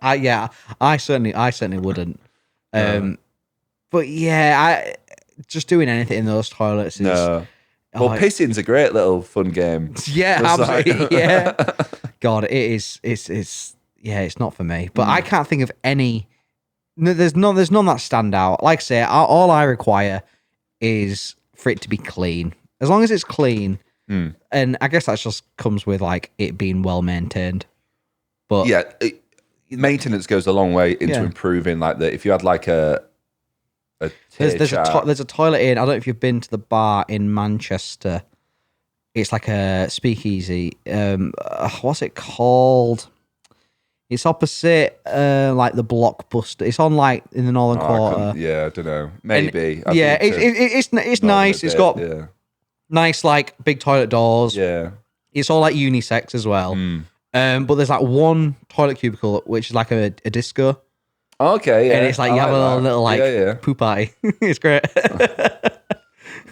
I certainly wouldn't. But yeah, just doing anything in those toilets is... No. Well, pissing's a great little fun game. Yeah, absolutely. Yeah. God, it's not for me. But I can't think of any... There's none that stand out. Like I say, all I require is for it to be clean. As long as it's clean, and I guess that just comes with like it being well maintained. But yeah, maintenance goes a long way into improving. Like that, if you had like there's a toilet in. I don't know if you've been to the bar in Manchester. It's like a speakeasy. What's it called? It's opposite like the Blockbuster. It's on like in the Northern Quarter. I don't know. Maybe. It's nice. It's got nice like big toilet doors. Yeah. It's all like unisex as well. But there's like one toilet cubicle which is like a disco. Okay, yeah. And it's like you have a little like poo party. It's great. I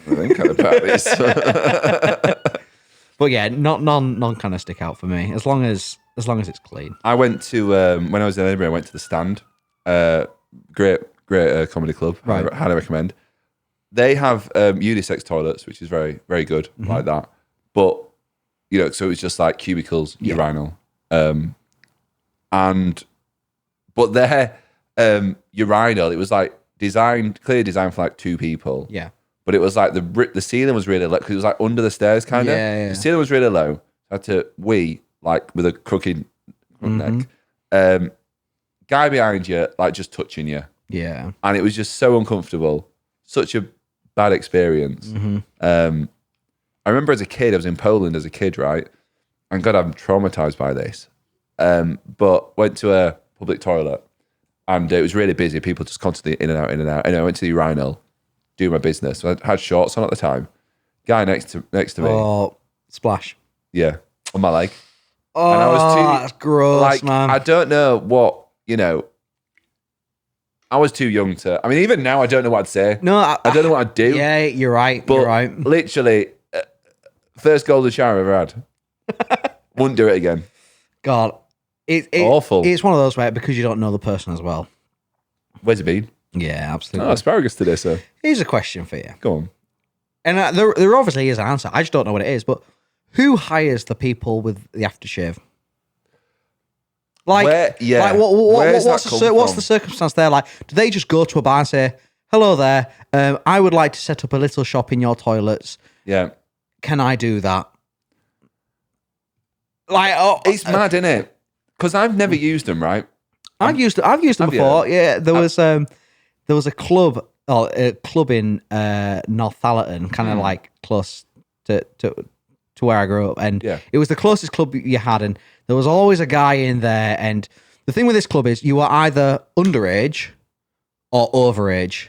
think kind of parties. But yeah, none kind of stick out for me as long as it's clean. I went to when I was in Edinburgh. I went to the Stand. Great comedy club. Right. I highly recommend. They have unisex toilets, which is very very good like that. But so it's just like cubicles, urinal, but their urinal, it was like clearly designed for like two people. Yeah. But it was like the ceiling was really low because it was like under the stairs kind of. Yeah. The ceiling was really low. I had to wee like with a crooked neck. Guy behind you like just touching you. Yeah. And it was just so uncomfortable. Such a bad experience. I remember as a kid, I was in Poland as a kid, right? And God, I'm traumatized by this. But went to a public toilet and it was really busy. People just constantly in and out. Anyway, I went to the urinal, do my business. So I had shorts on at the time. Guy next to me. Oh, splash. Yeah, on my leg. Oh, and I was that's gross, man. I don't know what, I was too young to... I mean, even now, I don't know what I'd say. No, I don't know what I'd do. Yeah, you're right. But you're right. Literally, first golden shower I've ever had. Wouldn't do it again. God. Awful. It's one of those where because you don't know the person as well. Where's it been? Yeah, absolutely. Oh, asparagus today, sir. Here's a question for you. Go on. And there obviously is an answer. I just don't know what it is. But who hires the people with the aftershave? Like, what's the circumstance there? Like, do they just go to a bar and say, "Hello there, I would like to set up a little shop in your toilets. Yeah, can I do that?" Like, it's mad, isn't it? Because I've never used them. Right? I've used them before. Yeah, there was a club in Northallerton, kind of like close to where I grew up, and it was the closest club you had, and there was always a guy in there. And the thing with this club is you are either underage or overage.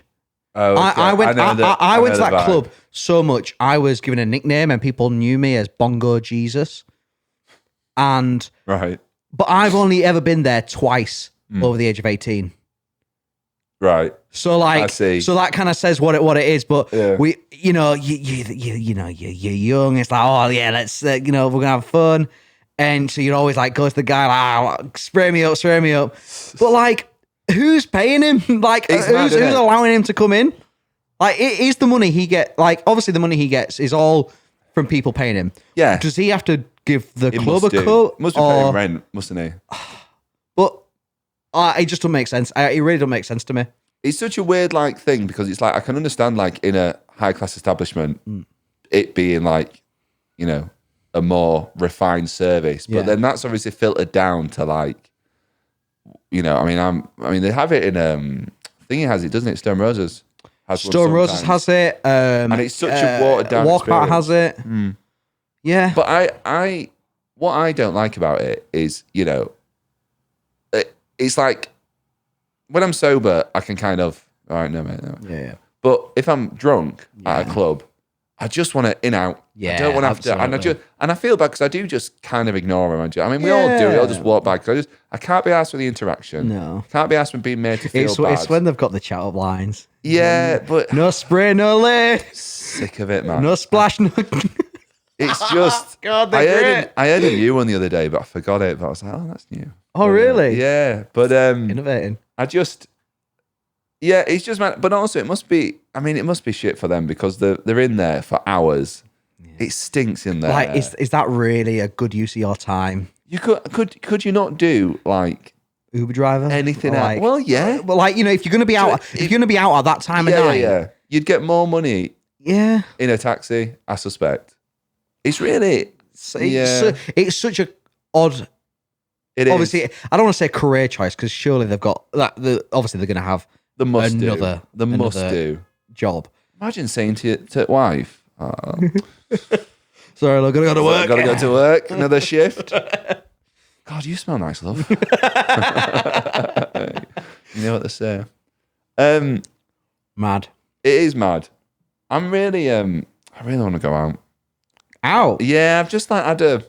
Oh, okay. I went to that club so much I was given a nickname and people knew me as Bongo Jesus. And right, but I've only ever been there twice over the age of 18. Right. So like, I see. So that kind of says what it is. But we, you're young. It's like, oh yeah, let's, we're gonna have fun. And so you'd always like go to the guy, like, spray me up. But like, who's paying him? Like, who's allowing him to come in? Like, is the money he get? Like, obviously the money he gets is all from people paying him. Yeah. Does he have to give the club a cut? Must be paying rent, mustn't he? But it just doesn't make sense. It really doesn't make sense to me. It's such a weird like thing because it's like I can understand like in a high class establishment it being like a more refined service, but then that's obviously filtered down to like they have it in I think it has it, doesn't it? Stone Roses has has it, and it's such a watered down Walkabout has it. Yeah, but I what I don't like about it is it's like. When I'm sober, I can kind of, all right, no, mate, no. Yeah. But if I'm drunk at a club I just want to in out. Yeah, I don't want to have to, absolutely. and I feel bad because I do just kind of ignore them. I mean, we all do. We all just walk by because I can't be asked for the interaction. No. Can't be asked for being made to feel bad. It's when they've got the chat up lines. Yeah, but No spray, no lay. sick of it, man. No splash, no. It's just God, I they're heard great. I heard a new one the other day, but I forgot it. But I was like, oh, that's new. Oh, really? Yeah, but Innovating. it's just man. But also, it must be. I mean, it must be shit for them because they're in there for hours. Yeah. It stinks in there. Like, is that really a good use of your time? You could you not do like Uber driver? anything Or else? like, Well, yeah. But like, if you're gonna be out, if you're gonna be out at that time of night, yeah. You'd get more money yeah. in a taxi, I suspect. It's really It's such a odd. it is. Obviously, I don't want to say career choice because surely they've got that. Obviously, they're gonna have The must another do. The must another do. job. Imagine saying to your wife, oh, Sorry, look, I gotta go to work. gotta go to work, another shift. God, you smell nice, love. You know what they say. Mad. It is mad. I really want to go out. Out. Yeah, I've just like had a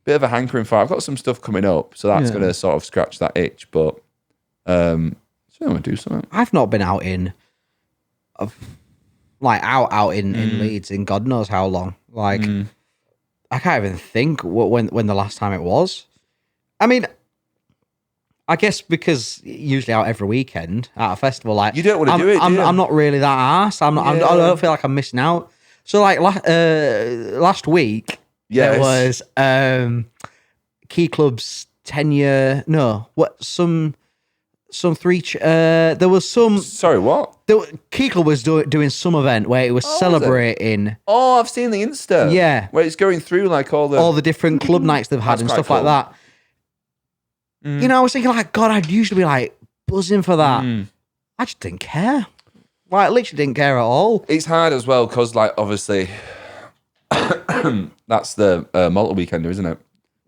bit of a hankering for it. I've got some stuff coming up, so that's Yeah. gonna sort of scratch that itch, but so I'm gonna do something. I've not been out in, out in Leeds in God knows how long. Like, I can't even think when the last time it was. I mean, I guess because usually out every weekend at a festival, like You don't want to do it, do you? I'm not really that arse. I don't feel like I'm missing out. So like last week, Yes. there was Key Club's 10-year. No, what some three. There was some. Sorry, what? Key Club was doing some event where it was celebrating Oh, I've seen the Insta. Yeah. Where it's going through like all the different club nights they've had That's and quite stuff like cool. that. You know, I was thinking like, God, I'd usually be like buzzing for that. I just didn't care. Like, literally didn't care at all. It's hard as well because, like, obviously, that's the Malta weekender, isn't it?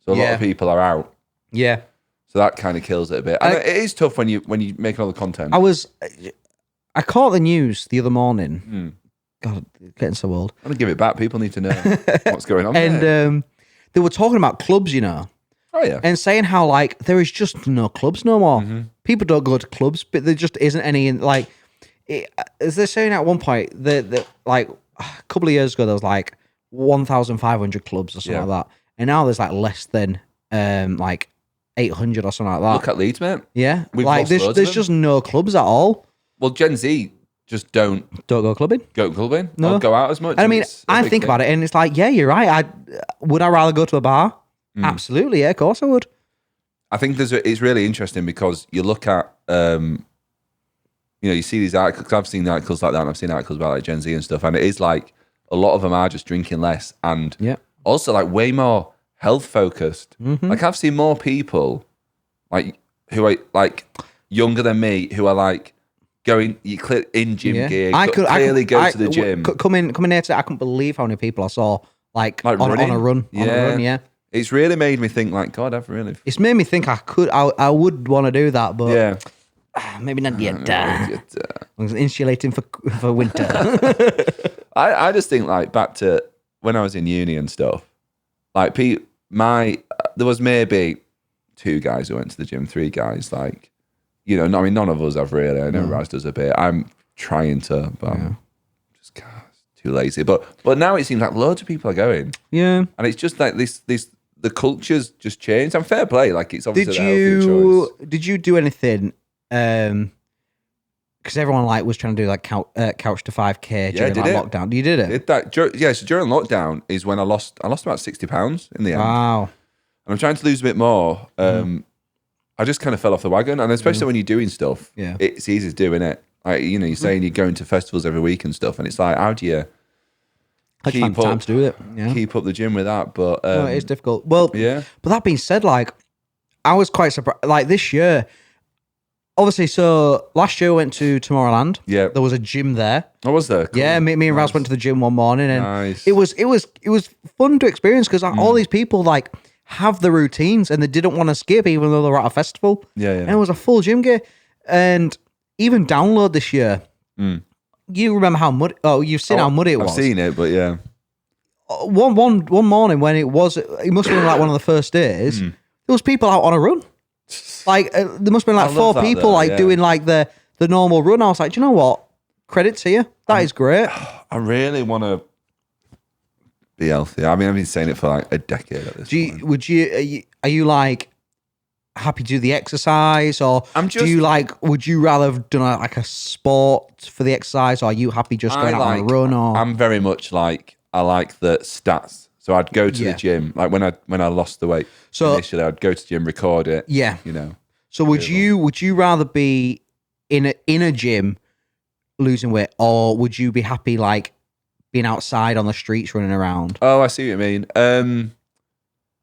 So a lot Yeah. of people are out, Yeah. so that kind of kills it a bit. And it is tough when you make all the content. I caught the news the other morning. God, getting so old. I'm gonna give it back. People need to know what's going on. And there. they were talking about clubs, you know, Oh yeah, and saying how like there is just no clubs no more. People don't go to clubs, but there just isn't any. Like, as they're saying at one point, the like a couple of years ago there was like 1,500 clubs or something like that, and now there's like less than like 800 or something like that. look at Leeds, mate. Yeah, We've like lost loads of there's them. just no clubs at all. Well, Gen Z just don't Don't go clubbing. go clubbing. No. Or go out as much. And I mean, It's a I big think thing. about it, and it's like, yeah, you're right. Would I rather go to a bar? Absolutely, yeah, of course I would. I think it's really interesting because you look at, you see these articles. 'Cause I've seen articles like that, and I've seen articles about like Gen Z and stuff, and it is like a lot of them are just drinking less, and also like way more health focused. Like I've seen more people, like who are like younger than me, who are like going in gym gear, clearly go to the gym. Coming here today, I couldn't believe how many people I saw on running? a run. On a run, yeah. It's really made me think like, God, I've really... It's made me think I would want to do that, but Yeah. maybe not yet. Insulating for winter. I just think like back to when I was in uni and stuff, like there was maybe 2 guys who went to the gym, 3 guys, like, I mean, none of us have really. I know Raz does a bit. I'm trying to, but I'm just too lazy. But now it seems like loads of people are going. Yeah. And it's just like the culture's just changed. And fair play, like it's obviously the healthy choice. Did you do anything? Because everyone like was trying to do like couch to 5K during did like, it. lockdown. You did it. Did that? So during lockdown is when I lost about £60 in the end. Wow. And I'm trying to lose a bit more. I just kind of fell off the wagon, and especially when you're doing stuff, it's easy to do, innit? Like you're saying you're going to festivals every week and stuff, and it's like, how do you Find time to do it? Yeah. keep up the gym with that? But No, it's difficult. Well, yeah. But that being said, like I was quite surprised. Like this year, obviously. So last year I went to Tomorrowland. Yeah. There was a gym there. What was there? Cool. Yeah, me and Raz went to the gym one morning, and Nice. it was fun to experience because all these people like have the routines and they didn't want to skip even though they were at a festival. Yeah. And it was a full gym gear, and even Download this year. you remember how muddy? Oh, you've seen how muddy it was. I've seen it, but yeah. One morning when it must have been like one of the first days. There was people out on a run. Like there must have been like 4 people doing like the normal run. I was like, do you know what? Credit to you. That is great. I really want to be healthy. I mean, I've been saying it for like a decade at this point. Are you like happy to do the exercise, or would you rather have done like a sport for the exercise, or are you happy just going out on a run? Or I'm very much like, I like the stats. So I'd go to the gym, like when I lost the weight initially, I'd go to the gym, record it. Yeah. You know. So would you rather be in a gym losing weight, or would you be happy like being outside on the streets running around? Oh, I see what you mean. I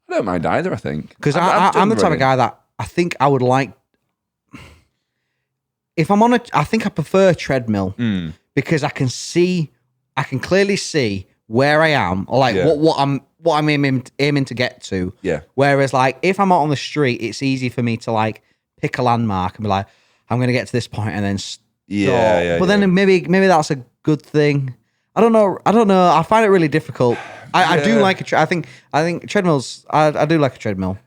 don't mind either, I think. Because I'm the type of guy that I think I would like. If I'm on I think I prefer a treadmill because I can clearly see where I am, or like what I'm aiming to get to. Yeah. Whereas like if I'm out on the street, it's easy for me to like pick a landmark and be like, I'm going to get to this point and then stop. But then maybe that's a good thing. I don't know. I find it really difficult. I do like I think treadmills. I do like a treadmill.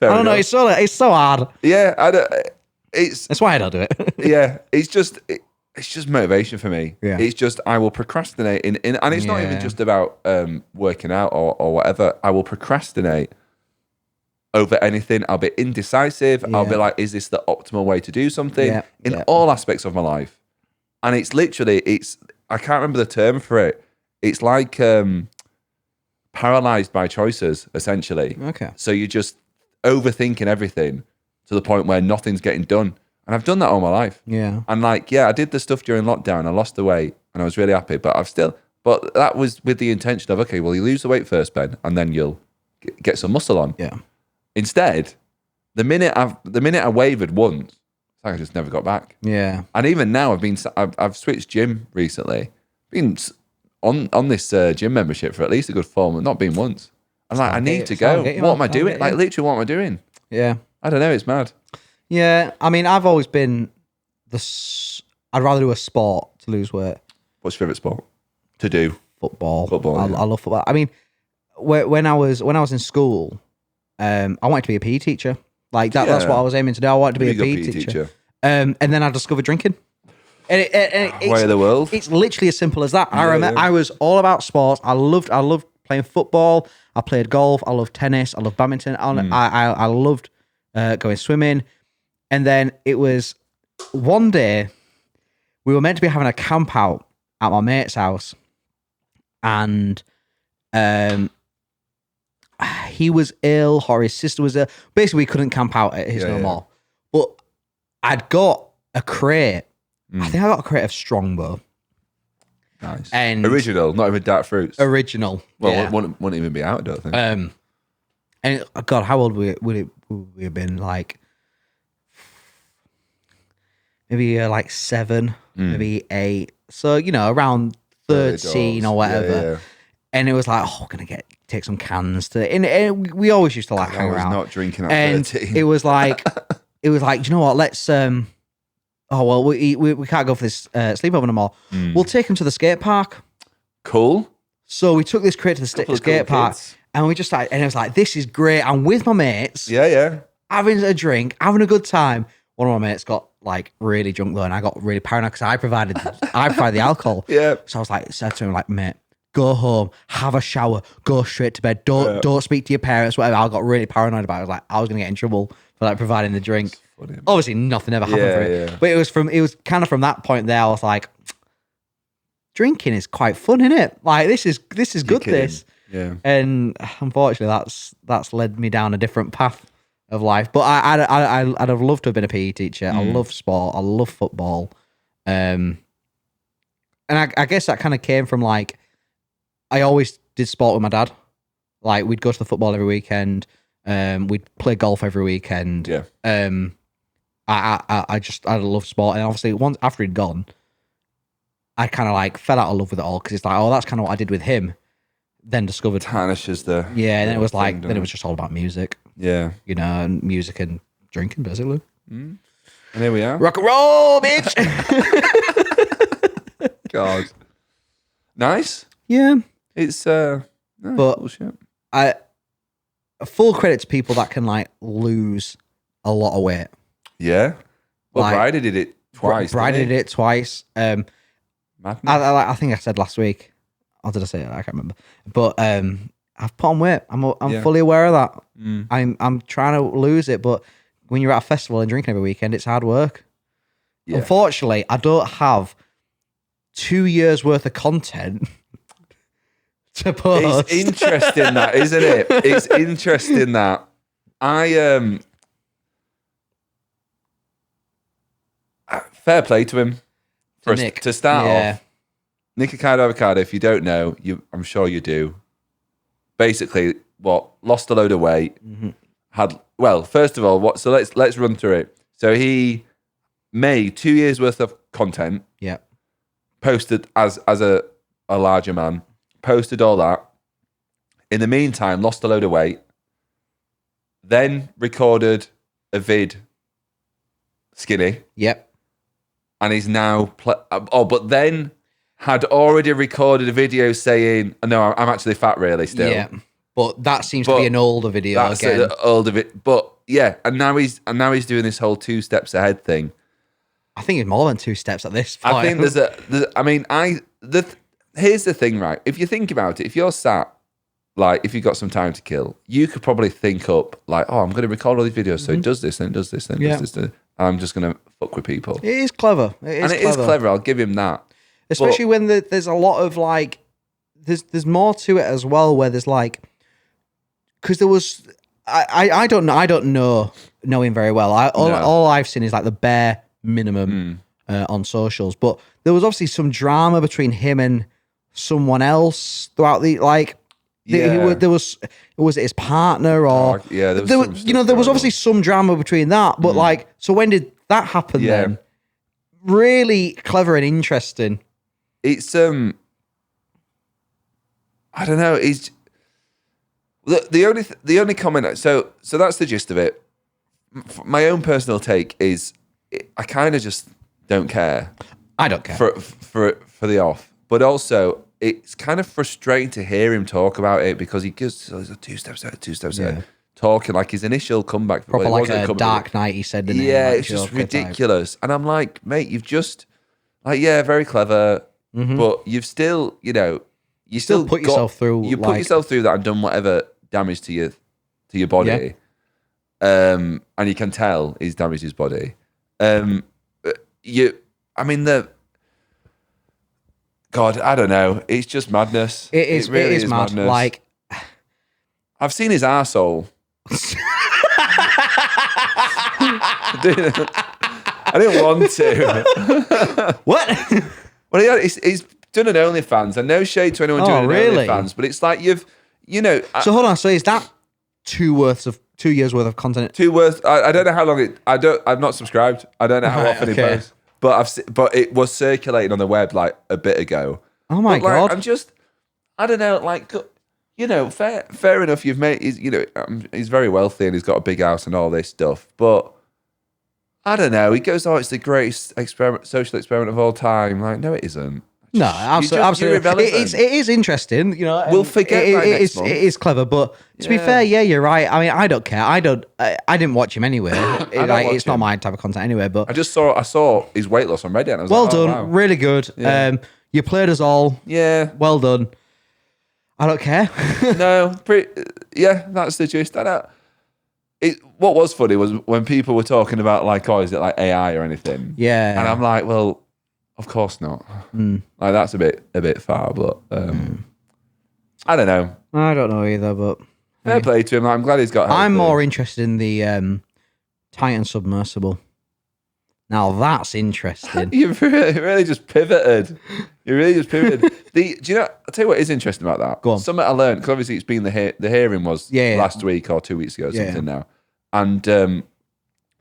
I don't know. It's so hard. Yeah, that's why I don't do it. Yeah, it's just motivation for me. Yeah. It's just I will procrastinate and it's not even just about working out or whatever. I will procrastinate over anything. I'll be indecisive. I'll be like, is this the optimal way to do something? In all aspects of my life. And it's literally, I can't remember the term for it. It's like paralyzed by choices, essentially. Okay. So you're just overthinking everything to the point where nothing's getting done. And I've done that all my life. Yeah. And like, I did the stuff during lockdown. I lost the weight and I was really happy, but but that was with the intention of, okay, well, you lose the weight first, Ben, and then you'll get some muscle on. Yeah. Instead, the minute I wavered once, it's like I just never got back. Yeah. And even now, I've switched gym recently. Been on this gym membership for at least a good 4 months. Not been once. I'm like, I need to go. What am I doing? Like literally, what am I doing? Yeah. I don't know. It's mad. Yeah. I mean, I've always been I'd rather do a sport to lose weight. What's your favorite sport to do? Football. I love football. I mean, when I was in school, I wanted to be a PE teacher. Like that's what I was aiming to do. I wanted to be a PE teacher. And then I discovered drinking. And it's, way of the world. It's literally as simple as that. I remember I was all about sports. I loved playing football. I played golf. I loved tennis. I loved badminton. I loved going swimming. And then it was one day we were meant to be having a camp out at my mate's house, and he was ill, or his sister was ill. Basically, we couldn't camp out at his no more. But I'd got a crate. I think I got a crate of Strongbow. Nice. And original, not even dark fruits. Original. Well, wouldn't even be out, I don't think. And God, how old would we have been? Like maybe like 7, maybe 8. So around 13 or whatever. Yeah. And it was like, we're gonna take some cans to, and we always used to like hang around. Not drinking at and 13. It was like, do you know what? Let's we can't go for this sleepover no more. We'll take him to the skate park. Cool. So we took this crate to the skate park, and we just started, and it was like, this is great. I'm with my mates. Yeah. Having a drink, having a good time. One of my mates got like really drunk though, and I got really paranoid because I provided the alcohol. Yeah. So I was like, said to him like, mate, go home, have a shower, go straight to bed. Don't speak to your parents, whatever. I got really paranoid about it. I was like, I was gonna get in trouble for like providing the drink. Obviously, nothing ever happened for it. Yeah. But it was kind of from that point there, I was like, drinking is quite fun, isn't it? Like this is good. This. Yeah. And unfortunately, that's led me down a different path of life. But I'd have loved to have been a PE teacher. I love sport. I love football. And I guess that kind of came from like, I always did sport with my dad. Like we'd go to the football every weekend. We'd play golf every weekend. Yeah. I love sport, and obviously once after he'd gone, I kind of like fell out of love with it all because it's like, that's kind of what I did with him. Then discovered tarnishes the and then it was like then it was just all about music. Yeah, and music and drinking basically. And here we are, rock and roll, bitch. God. Nice. Yeah. It's But bullshit. Full credit to people that can like lose a lot of weight. Yeah. Well, Like, Bridie did it twice. Bridie did it twice. Madness. I think I said last week. Or did I say it? I can't remember. But I've put on weight. I'm fully aware of that. I'm trying to lose it, but when you're at a festival and drinking every weekend, it's hard work. Yeah. Unfortunately, I don't have 2 years worth of content to post. It's interesting that, isn't it? It's interesting that fair play to him to start off. Nikocado Avocado, if you don't know, I'm sure you do. Basically, lost a load of weight. First of all, so let's run through it. So he made 2 years worth of content. Yeah. Posted as a larger man. Posted all that. In the meantime, lost a load of weight. Then recorded a vid skinny. Yep. And he's now but then had already recorded a video saying, "No, I'm actually fat, really." Still, yeah. But that seems to be an older video again. That's older bit, but yeah. And now he's doing this whole 2 steps ahead thing. I think it's more than 2 steps at this point. I think here's the thing, right? If you think about it, if you're sat, like, if you've got some time to kill, you could probably think up, like, oh, I'm going to record all these videos, so it does this, then it does this, then it does this. I'm just going to fuck with people. It is clever. It is clever. I'll give him that. Especially when there's a lot of, like, there's more to it as well, where there's, like, because there was, I don't know him very well. All I've seen is, like, the bare minimum on socials, but there was obviously some drama between him and someone else throughout the, like, there was it his partner or there was there was obviously some drama between that, but like, so when did that happen then? Really clever and interesting. It's I don't know. He's the only comment. So that's the gist of it. My own personal take is I kind of just don't care. I don't care for the off, but also it's kind of frustrating to hear him talk about it because he gives 2 steps ahead, talking like his initial comeback. Proper like a Dark Knight, he said. It's just ridiculous. And I'm like, mate, you've just very clever, but you've still, you still put yourself through. You put yourself through that and done whatever damage to your body, and you can tell he's damaged his body. God, I don't know. It's just madness. It is mad. Madness. Like, I've seen his arsehole. I didn't want to. What? Well, he's done an OnlyFans. And no shade to anyone doing an OnlyFans, but it's like so hold on. So is that 2 years worth of content? 2 worth. I don't know how long I'm not subscribed. I don't know how often he posts. But it was circulating on the web like a bit ago. Oh my God! I don't know. Like, fair enough. You've made. He's very wealthy and he's got a big house and all this stuff. But I don't know. He goes, "Oh, it's the greatest social experiment of all time." Like, no, it isn't. No, absolutely. It is interesting. We'll forget next month. It is clever, but to be fair, you're right. I mean, I don't care. I didn't watch him anyway. It's not my type of content anyway. But I saw his weight loss on Reddit. And I was well like, done, wow. Really good. Yeah. You played us all. Yeah, well done. I don't care. No, that's the gist. What was funny was when people were talking about like, oh, is it like AI or anything? Yeah, and I'm like, well. Of course not. Like, that's a bit far, but I don't know. I don't know either, but fair play to him. I'm glad he's got. I'm more interested in the Titan Submersible. Now that's interesting. You've really just pivoted. You really just pivoted. Do you know? I'll tell you what is interesting about that. Go on. Something I learned because obviously it's been the hearing was last week or 2 weeks ago or something now, and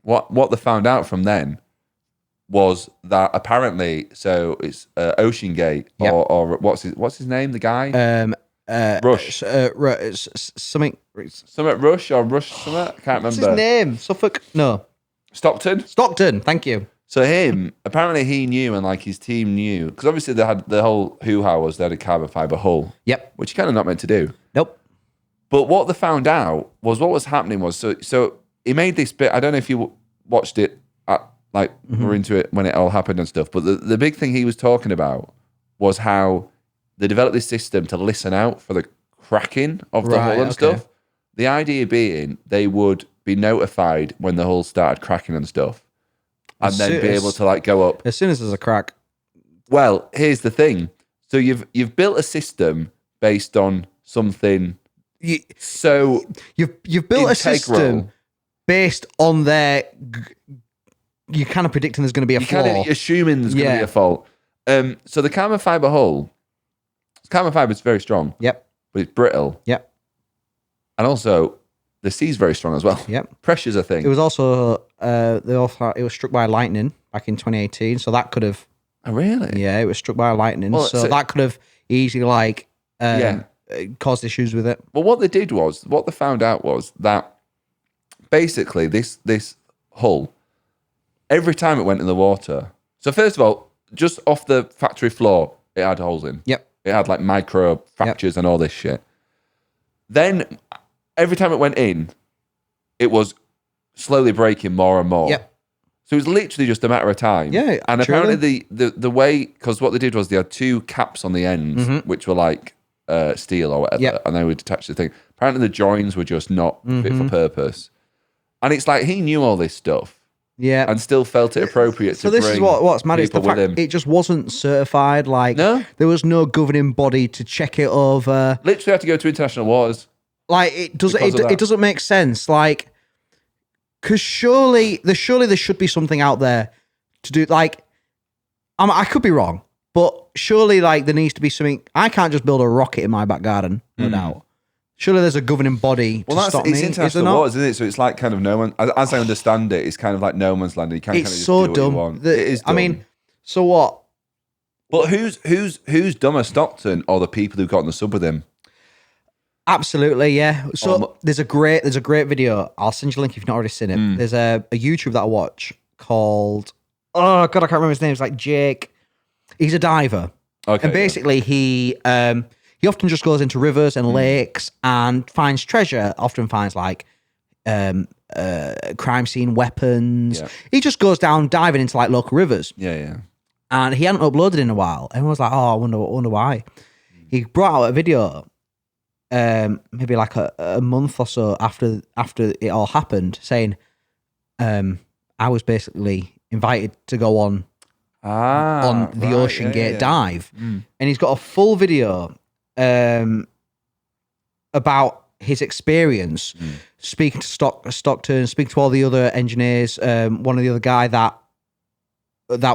what they found out from then was that apparently, so it's Ocean Gate or what's his name? The guy, Rush, something Rush or Rush something. I can't remember. What's his name? Suffolk? No, Stockton. Thank you. So apparently he knew, and like his team knew, because obviously they had the whole hoo-ha was they had a carbon fiber hull. Yep. Which you're kind of not meant to do. Nope. But what they found out was what was happening was, so he made this bit, I don't know if you watched it, we're into it when it all happened and stuff, but the big thing he was talking about was how they developed this system to listen out for the cracking of the hull and stuff. The idea being they would be notified when the hull started cracking and stuff, and then be able to like go up as soon as there's a crack. Well, here's the thing. So you've built a system based on something. You've built a system based on you're kind of predicting there's going to be a flaw. You're kind of assuming there's going to be a fault. So the carbon fiber hull, carbon fiber is very strong. Yep. But it's brittle. Yep. And also, the sea's very strong as well. Yep. Pressure's a thing. It was also it was struck by lightning back in 2018, so that could have. Oh, really? Yeah, it was struck by lightning, so that could have easily caused issues with it. Well, what they found out was that basically this hull, every time it went in the water. So first of all, just off the factory floor, it had holes in. Yep. It had like micro fractures and all this shit. Then every time it went in, it was slowly breaking more and more. Yep. So it was literally just a matter of time. Yeah. And apparently the way, because what they did was they had two caps on the ends, which were like steel or whatever, and they would attach the thing. Apparently the joins were just not fit for purpose. And it's like he knew all this stuff. Yeah. And still felt it appropriate to bring. So this is what's mad is the fact him. it just wasn't certified. Like, no? There was no governing body to check it over. Literally had to go to international waters. Like, it doesn't make sense. Like, because surely there should be something out there to do. Like, I could be wrong, but surely like there needs to be something. I can't just build a rocket in my back garden, no doubt. Surely there's a governing body to stop me. It's international waters, isn't it? So it's like kind of no one, as I understand it, it's kind of like no man's land. You can't it's kind of just so do what dumb. you want. It is dumb. I mean, so what? But who's dumber, Stockton or the people who got on the sub with him? Absolutely, yeah. So there's a great video. I'll send you a link if you've not already seen it. There's a YouTube that I watch called I can't remember his name. It's like Jake. He's a diver. Okay. And basically he often just goes into rivers and lakes and finds treasure. Often finds like crime scene weapons. Yeah. He just goes down diving into like local rivers. Yeah. And he hadn't uploaded in a while. Everyone was like, "Oh, I wonder why." He brought out a video, maybe like a month or so after it all happened, saying, "I was basically invited to go on the Ocean Gate dive," and he's got a full video about his experience speaking to Stockton, speaking to all the other engineers. One of the other guy that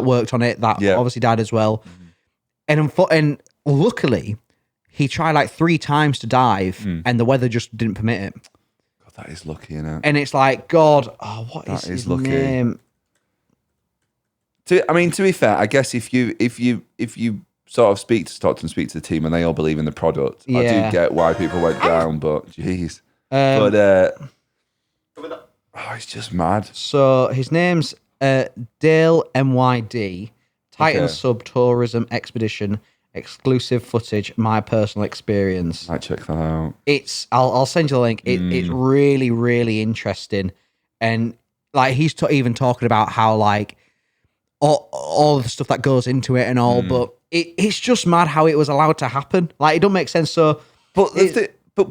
worked on it that obviously died as well, and luckily he tried like 3 times to dive, and the weather just didn't permit it. God, that is lucky, you know. And it's like, God, what is his lucky. name? To be fair, I guess if you sort of speak to Stockton, speak to the team, and they all believe in the product, I do get why people went down. But jeez, it's just mad. So his name's Dale MYD, Titan Sub Tourism Expedition. Exclusive footage, my personal experience. I check that out. I'll send you the link. It's really, really interesting, and like he's even talking about how like all the stuff that goes into it and all, but it's just mad how it was allowed to happen. Like it don't make sense. So, but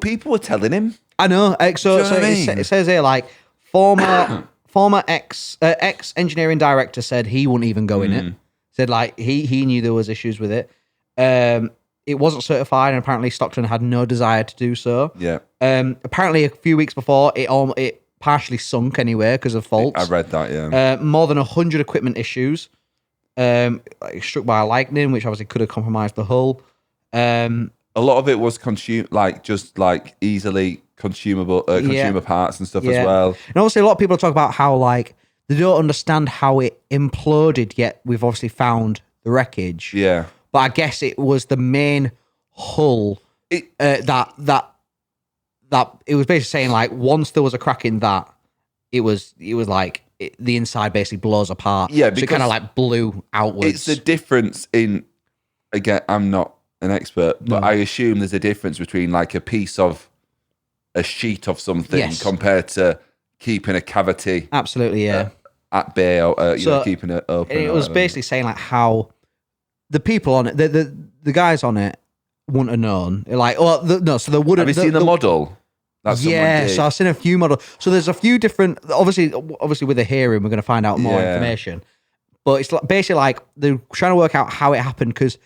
people were telling him. I know. It says here like former ex engineering director said he wouldn't even go in it. Said like he knew there was issues with it. It wasn't certified, and apparently Stockton had no desire to do so. Yeah. Apparently, a few weeks before, it partially sunk anyway because of faults. I read that. Yeah. More than 100 equipment issues. Struck by lightning, which obviously could have compromised the hull. A lot of it was easily consumable, consumer parts and stuff as well. And obviously, a lot of people talk about how like they don't understand how it imploded. Yet we've obviously found the wreckage. Yeah. But I guess it was the main hull that it was basically saying like once there was a crack in that, it was like the inside basically blows apart. Yeah, so it kind of like blew outwards. It's the difference in, again, I'm not an expert, but I assume there's a difference between like a piece of a sheet of something compared to keeping a cavity. Absolutely, yeah. At bay or keeping it open. It was basically saying like how the people on it, the guys on it wouldn't have known. Like, so they wouldn't. Have you seen the model? Yeah, so I've seen a few models. So there's a few different. Obviously with the hearing, we're going to find out more information. But it's basically like they're trying to work out how it happened because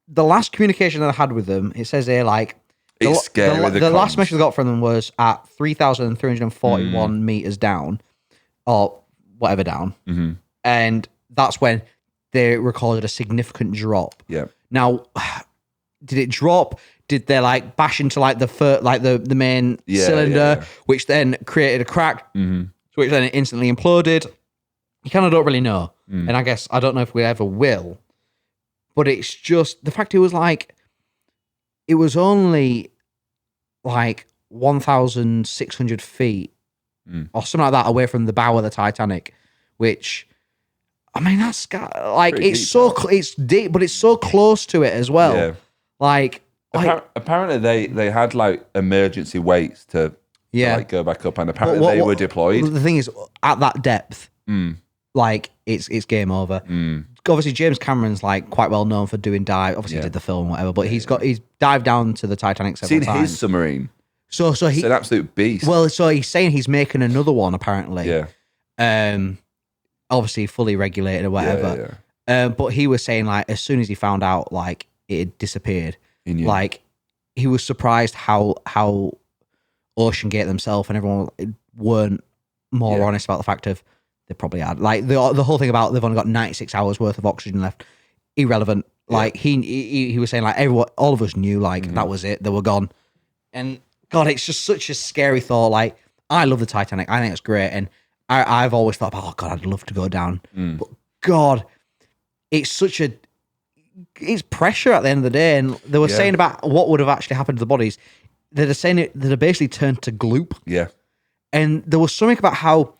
the last communication that I had with them, it says here like it's scary. The last message I got from them was at 3,341 meters down, or whatever down, and that's when they recorded a significant drop. Yeah. Now, did it drop? Did they like bash into like the main cylinder, which then created a crack, which then it instantly imploded? You kind of don't really know, and I guess I don't know if we ever will. But it's just the fact it was only like 1,600 feet or something like that away from the bow of the Titanic, which, I mean, that's like pretty it's deep, so it's deep, but it's so close to it as well. Yeah. Like apparently they had like emergency weights to like go back up, and apparently they were deployed. The thing is, at that depth, like it's game over. Obviously, James Cameron's like quite well known for doing dive. Obviously, he did the film, whatever, but he's dived down to the Titanic several times. Seen his submarine. So he's an absolute beast. Well, so he's saying he's making another one apparently. Yeah. Obviously fully regulated or whatever. Yeah. But he was saying like as soon as he found out like it had disappeared, like he was surprised how OceanGate themselves and everyone weren't more honest about the fact of they probably had like the whole thing about they've only got 96 hours worth of oxygen left, irrelevant. Like he was saying like all of us knew like that was it, they were gone. And God, it's just such a scary thought. Like I love the Titanic, I think it's great, and I've always thought about, oh God, I'd love to go down. But God, it's pressure at the end of the day. And they were saying about what would have actually happened to the bodies. They're saying that they basically turned to gloop. Yeah. And there was something about how,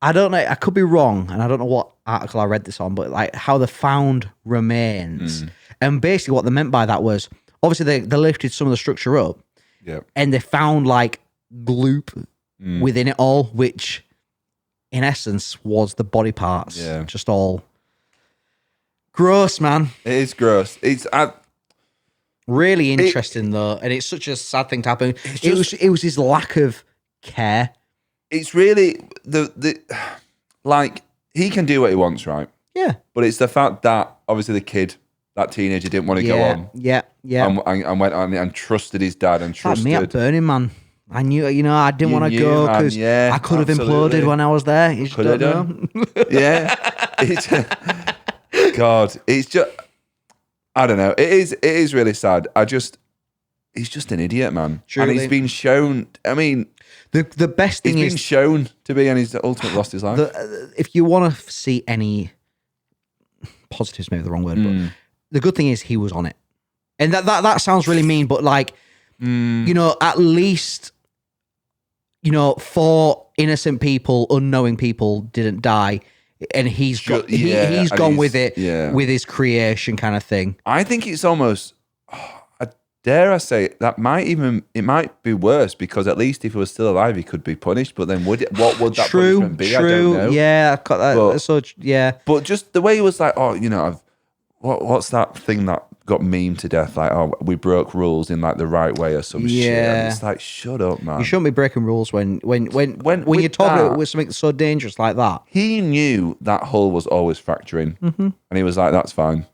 I don't know, I could be wrong, and I don't know what article I read this on, but like how they found remains. And basically what they meant by that was, obviously they lifted some of the structure up. Yeah. And they found like gloop within it all, which in essence was the body parts. Yeah. Just all gross, man. It is gross. It's really interesting though, and it's such a sad thing to happen. It was his lack of care. It's really the like he can do what he wants, right? Yeah. But it's the fact that obviously that teenager didn't want to go on. Yeah. And went on and trusted his dad and trusted. Like me at Burning Man. I knew, I didn't want to go because I could have imploded when I was there. You just don't know. Yeah. God, it's just, I don't know. It is really sad. He's just an idiot, man. Truly. And he's been shown, I mean, the best thing he's been shown to be, and he's ultimately lost his life. If you want to see any positives, maybe the wrong word, but the good thing is he was on it. And that sounds really mean, but like, at least, 4 innocent people, unknowing people didn't die. And he's gone with it, with his creation kind of thing. I think it's almost, dare I say, it might be worse, because at least if he was still alive, he could be punished. But then what would that punishment be? I don't know. Yeah, I've got that. But just the way he was like, what's that thing that got memed to death? Like, we broke rules in like the right way or some shit. And it's like, shut up, man. You shouldn't be breaking rules when you're talking with something so dangerous like that. He knew that hull was always fracturing, and he was like, that's fine.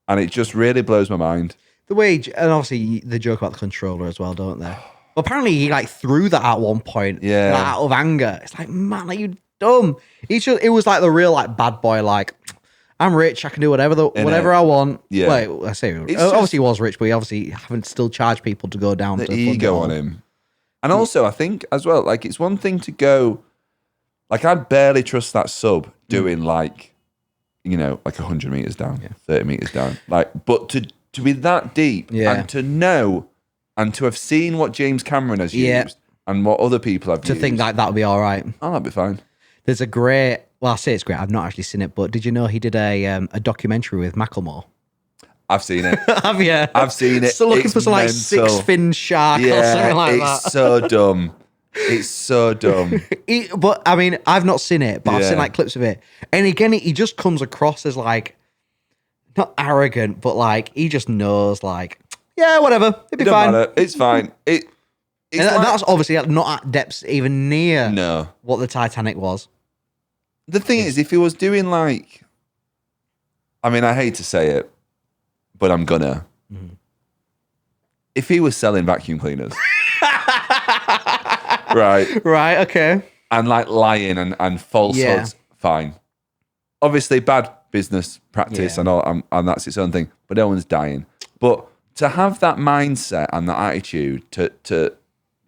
And it just really blows my mind. The way, and obviously they joke about the controller as well, don't they? But apparently he like threw that at one point, out of anger. It's like, man, are you dumb? It was like the real like bad boy, like, I'm rich, I can do whatever I want. Yeah. Well, I say, obviously he was rich, but he obviously haven't still charged people to go down. The ego on him. And also, I think as well, like, it's one thing to go, like, I'd barely trust that sub doing like 100 meters down, 30 meters down. Like, but to be that deep and to know and to have seen what James Cameron has used and what other people have used. To think like that would be all right. Oh, that'd be fine. There's a great. Well, I say it's great. I've not actually seen it, but did you know he did a documentary with Macklemore? I've seen it. Have you? I've seen it. So looking It's for some like mental. 6-fin shark or something like that. It's so dumb. It's so dumb. But I mean, I've not seen it, but I've seen Yeah. like clips of it. And again, he just comes across as like not arrogant, but like he just knows, like, yeah, whatever, it'd be It don't fine. matter. It's fine. It's And like, that's obviously not at depths even near no. what the Titanic was. The thing is, if he was doing like, I mean, I hate to say it, but I'm gonna. If he was selling vacuum cleaners, right, Right? Okay. and like lying and falsehoods, fine. Obviously, bad business practice Yeah. and all, and that's its own thing. But no one's dying. But to have that mindset and that attitude to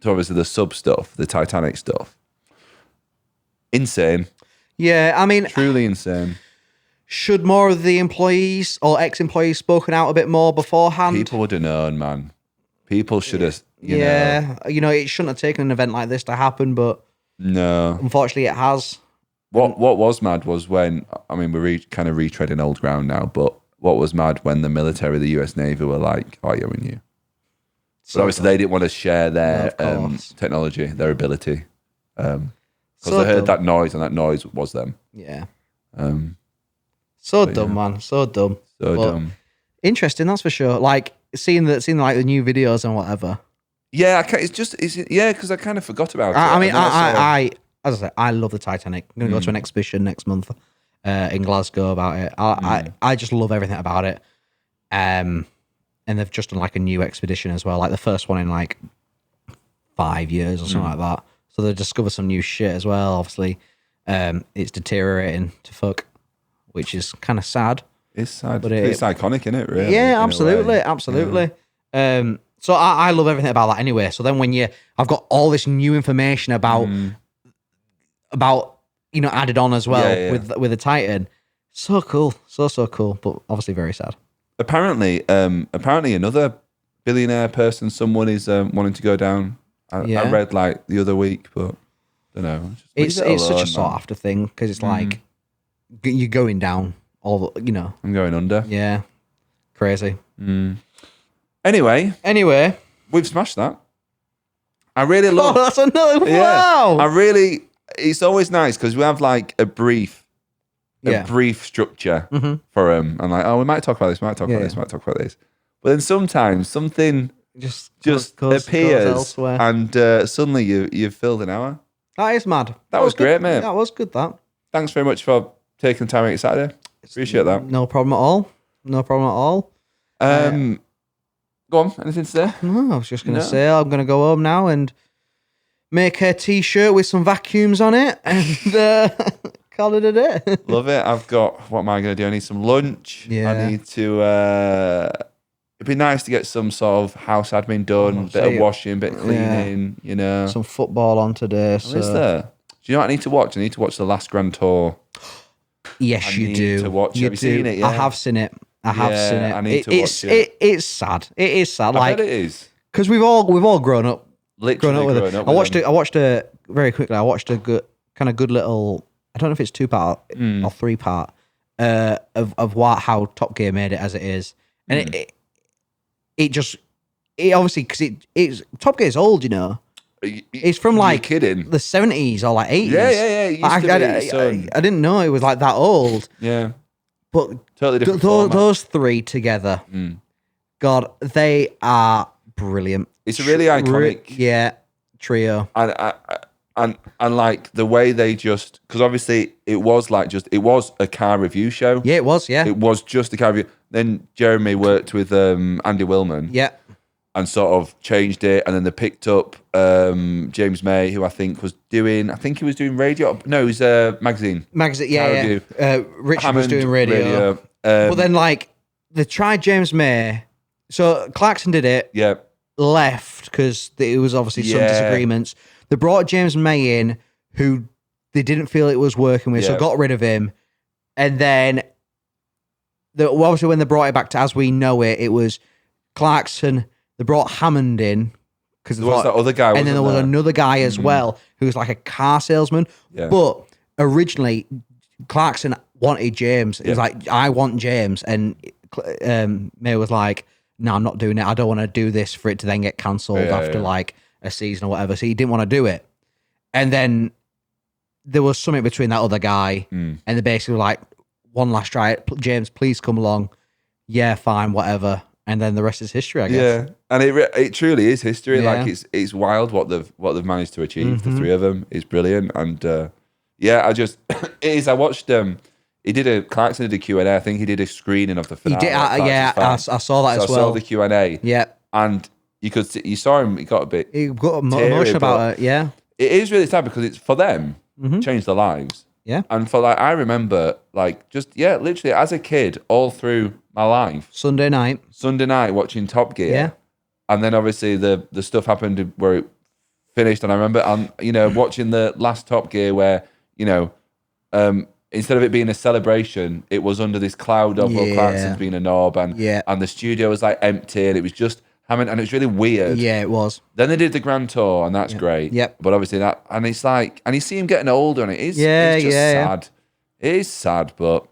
obviously the sub stuff, the Titanic stuff, insane, Yeah, I mean, truly insane. should more of the employees or ex-employees spoken out a bit more beforehand? People would have known, man. People should have, you know, it shouldn't have taken an event like this to happen, but know. No. unfortunately, it has. What was mad was when, I mean, we're kind of retreading old ground now, but what was mad when the military, the US Navy were like, oh, yeah, we knew. So obviously they didn't want to share their technology, their ability. Because they heard that noise, and that noise was them. Yeah. So Dumb, man. So dumb. So But dumb. interesting, that's for sure. Like seeing like the new videos and whatever. Yeah, because I kind of forgot about it. I mean, And then I saw- as I say, I love the Titanic. I'm gonna go to an exhibition next month in Glasgow about it. I just love everything about it. And they've just done like a new expedition as well, like the first one in like 5 years or something like that. So they discovered some new shit as well. Obviously, it's deteriorating to fuck, which is kind of sad. It's sad, but it's iconic, isn't it? Really? in Yeah, a absolutely, way. absolutely. So I love everything about that anyway. So then when I've got all this new information about added on as well with the Titan. So cool, so cool, but obviously very sad. Apparently another billionaire person, someone is wanting to go down. I read like the other week, but I don't know. It's such a sought after thing because it's like you're going down all. I'm going under. Yeah, crazy. Anyway, we've smashed that. I really love. Oh, that's another wow. It's always nice because we have like a brief structure for him. I'm like, oh, we might talk about this, might talk about this. But then sometimes something just goes appears elsewhere. and suddenly you've filled an hour. That is mad. That was great, good. mate. That was good. That. Thanks very much for taking the time out of Saturday. Appreciate that. No problem at all. No problem at all. Go on, anything to say? No, I was just going to say I'm going to go home now and make a t-shirt with some vacuums on it and call it a day. Love it. I've got, what am I going to do? I need some lunch. Yeah. I need to, it'd be nice to get some sort of house admin done, bit of washing, bit of cleaning, Some football on today. What is there? Do you know what I need to watch? I need to watch The Last Grand Tour. Yes, you do. To watch. You Have you seen it? Yeah? I have seen it. I have seen it. I need to watch it. It's sad. It is sad. I bet it is. Because we've all grown up. Literally grown up with it. I watched a very quickly. I watched a good little. I don't know if it's 2-part or 3-part of how Top Gear made it as it is, and it obviously because it's Top Gear's old, It's from like kidding. the 70s or like 80s. Yeah. It used to be, I didn't know it was like that old. Yeah. But Totally different format. those three together, God, they are brilliant. It's a really iconic trio. And like the way they just, because obviously it was a car review show. Yeah, it was. Yeah, It was just a car review. Then Jeremy worked with Andy Willman. yeah. And sort of changed it, and then they picked up James May, who I think he was doing radio. No, it was magazine. Yeah. Richard was doing radio. But then like they tried James May. So Clarkson did it. Yeah. Left because there was obviously some disagreements. They brought James May in, who they didn't feel it was working with, so got rid of him. And then obviously when they brought it back to as we know it, it was Clarkson. They brought Hammond in because there was that other guy, and then there was another guy as well who was like a car salesman. Yeah. But originally Clarkson wanted James. He was like, I want James. And May was like, no, I'm not doing it. I don't want to do this for it to then get cancelled after like a season or whatever. So he didn't want to do it. And then there was something between that other guy and they basically were like, one last try. James, please come along. Yeah, fine, whatever. And then the rest is history, I guess. Yeah, and it truly is history. Yeah. Like it's wild what they've managed to achieve. The three of them is brilliant, and I just it is. I watched Clarkson did a Q&A. I think he did a screening of the finale. He did, I saw that as well. I saw the Q&A. Yeah, and you saw him. He got a bit. He got emotional about it. Yeah, it is really sad because it's for them changed their lives. Yeah, and for I remember literally as a kid all through my life. Sunday night watching Top Gear. Yeah. And then obviously the stuff happened where it finished. And I remember watching the last Top Gear where, instead of it being a celebration, it was under this cloud of Clarkson's being a knob and the studio was like empty and it was just and it was really weird. Yeah, it was. Then they did the grand tour and that's great. Yep. But obviously and it's like, and you see him getting older and it's just sad. It is sad, but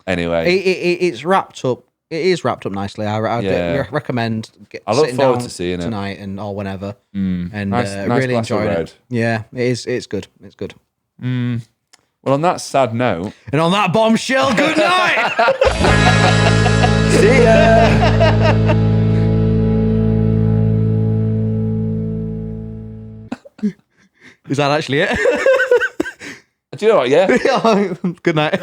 anyway. It's wrapped up. It is wrapped up nicely. I recommend I look forward to seeing tonight or whenever. And nice really enjoyed red. it. Yeah, it is. It's good. It's good. Well, on that sad note. And on that bombshell, good night. See ya. Is that actually it? Do you know what? Yeah. Good night.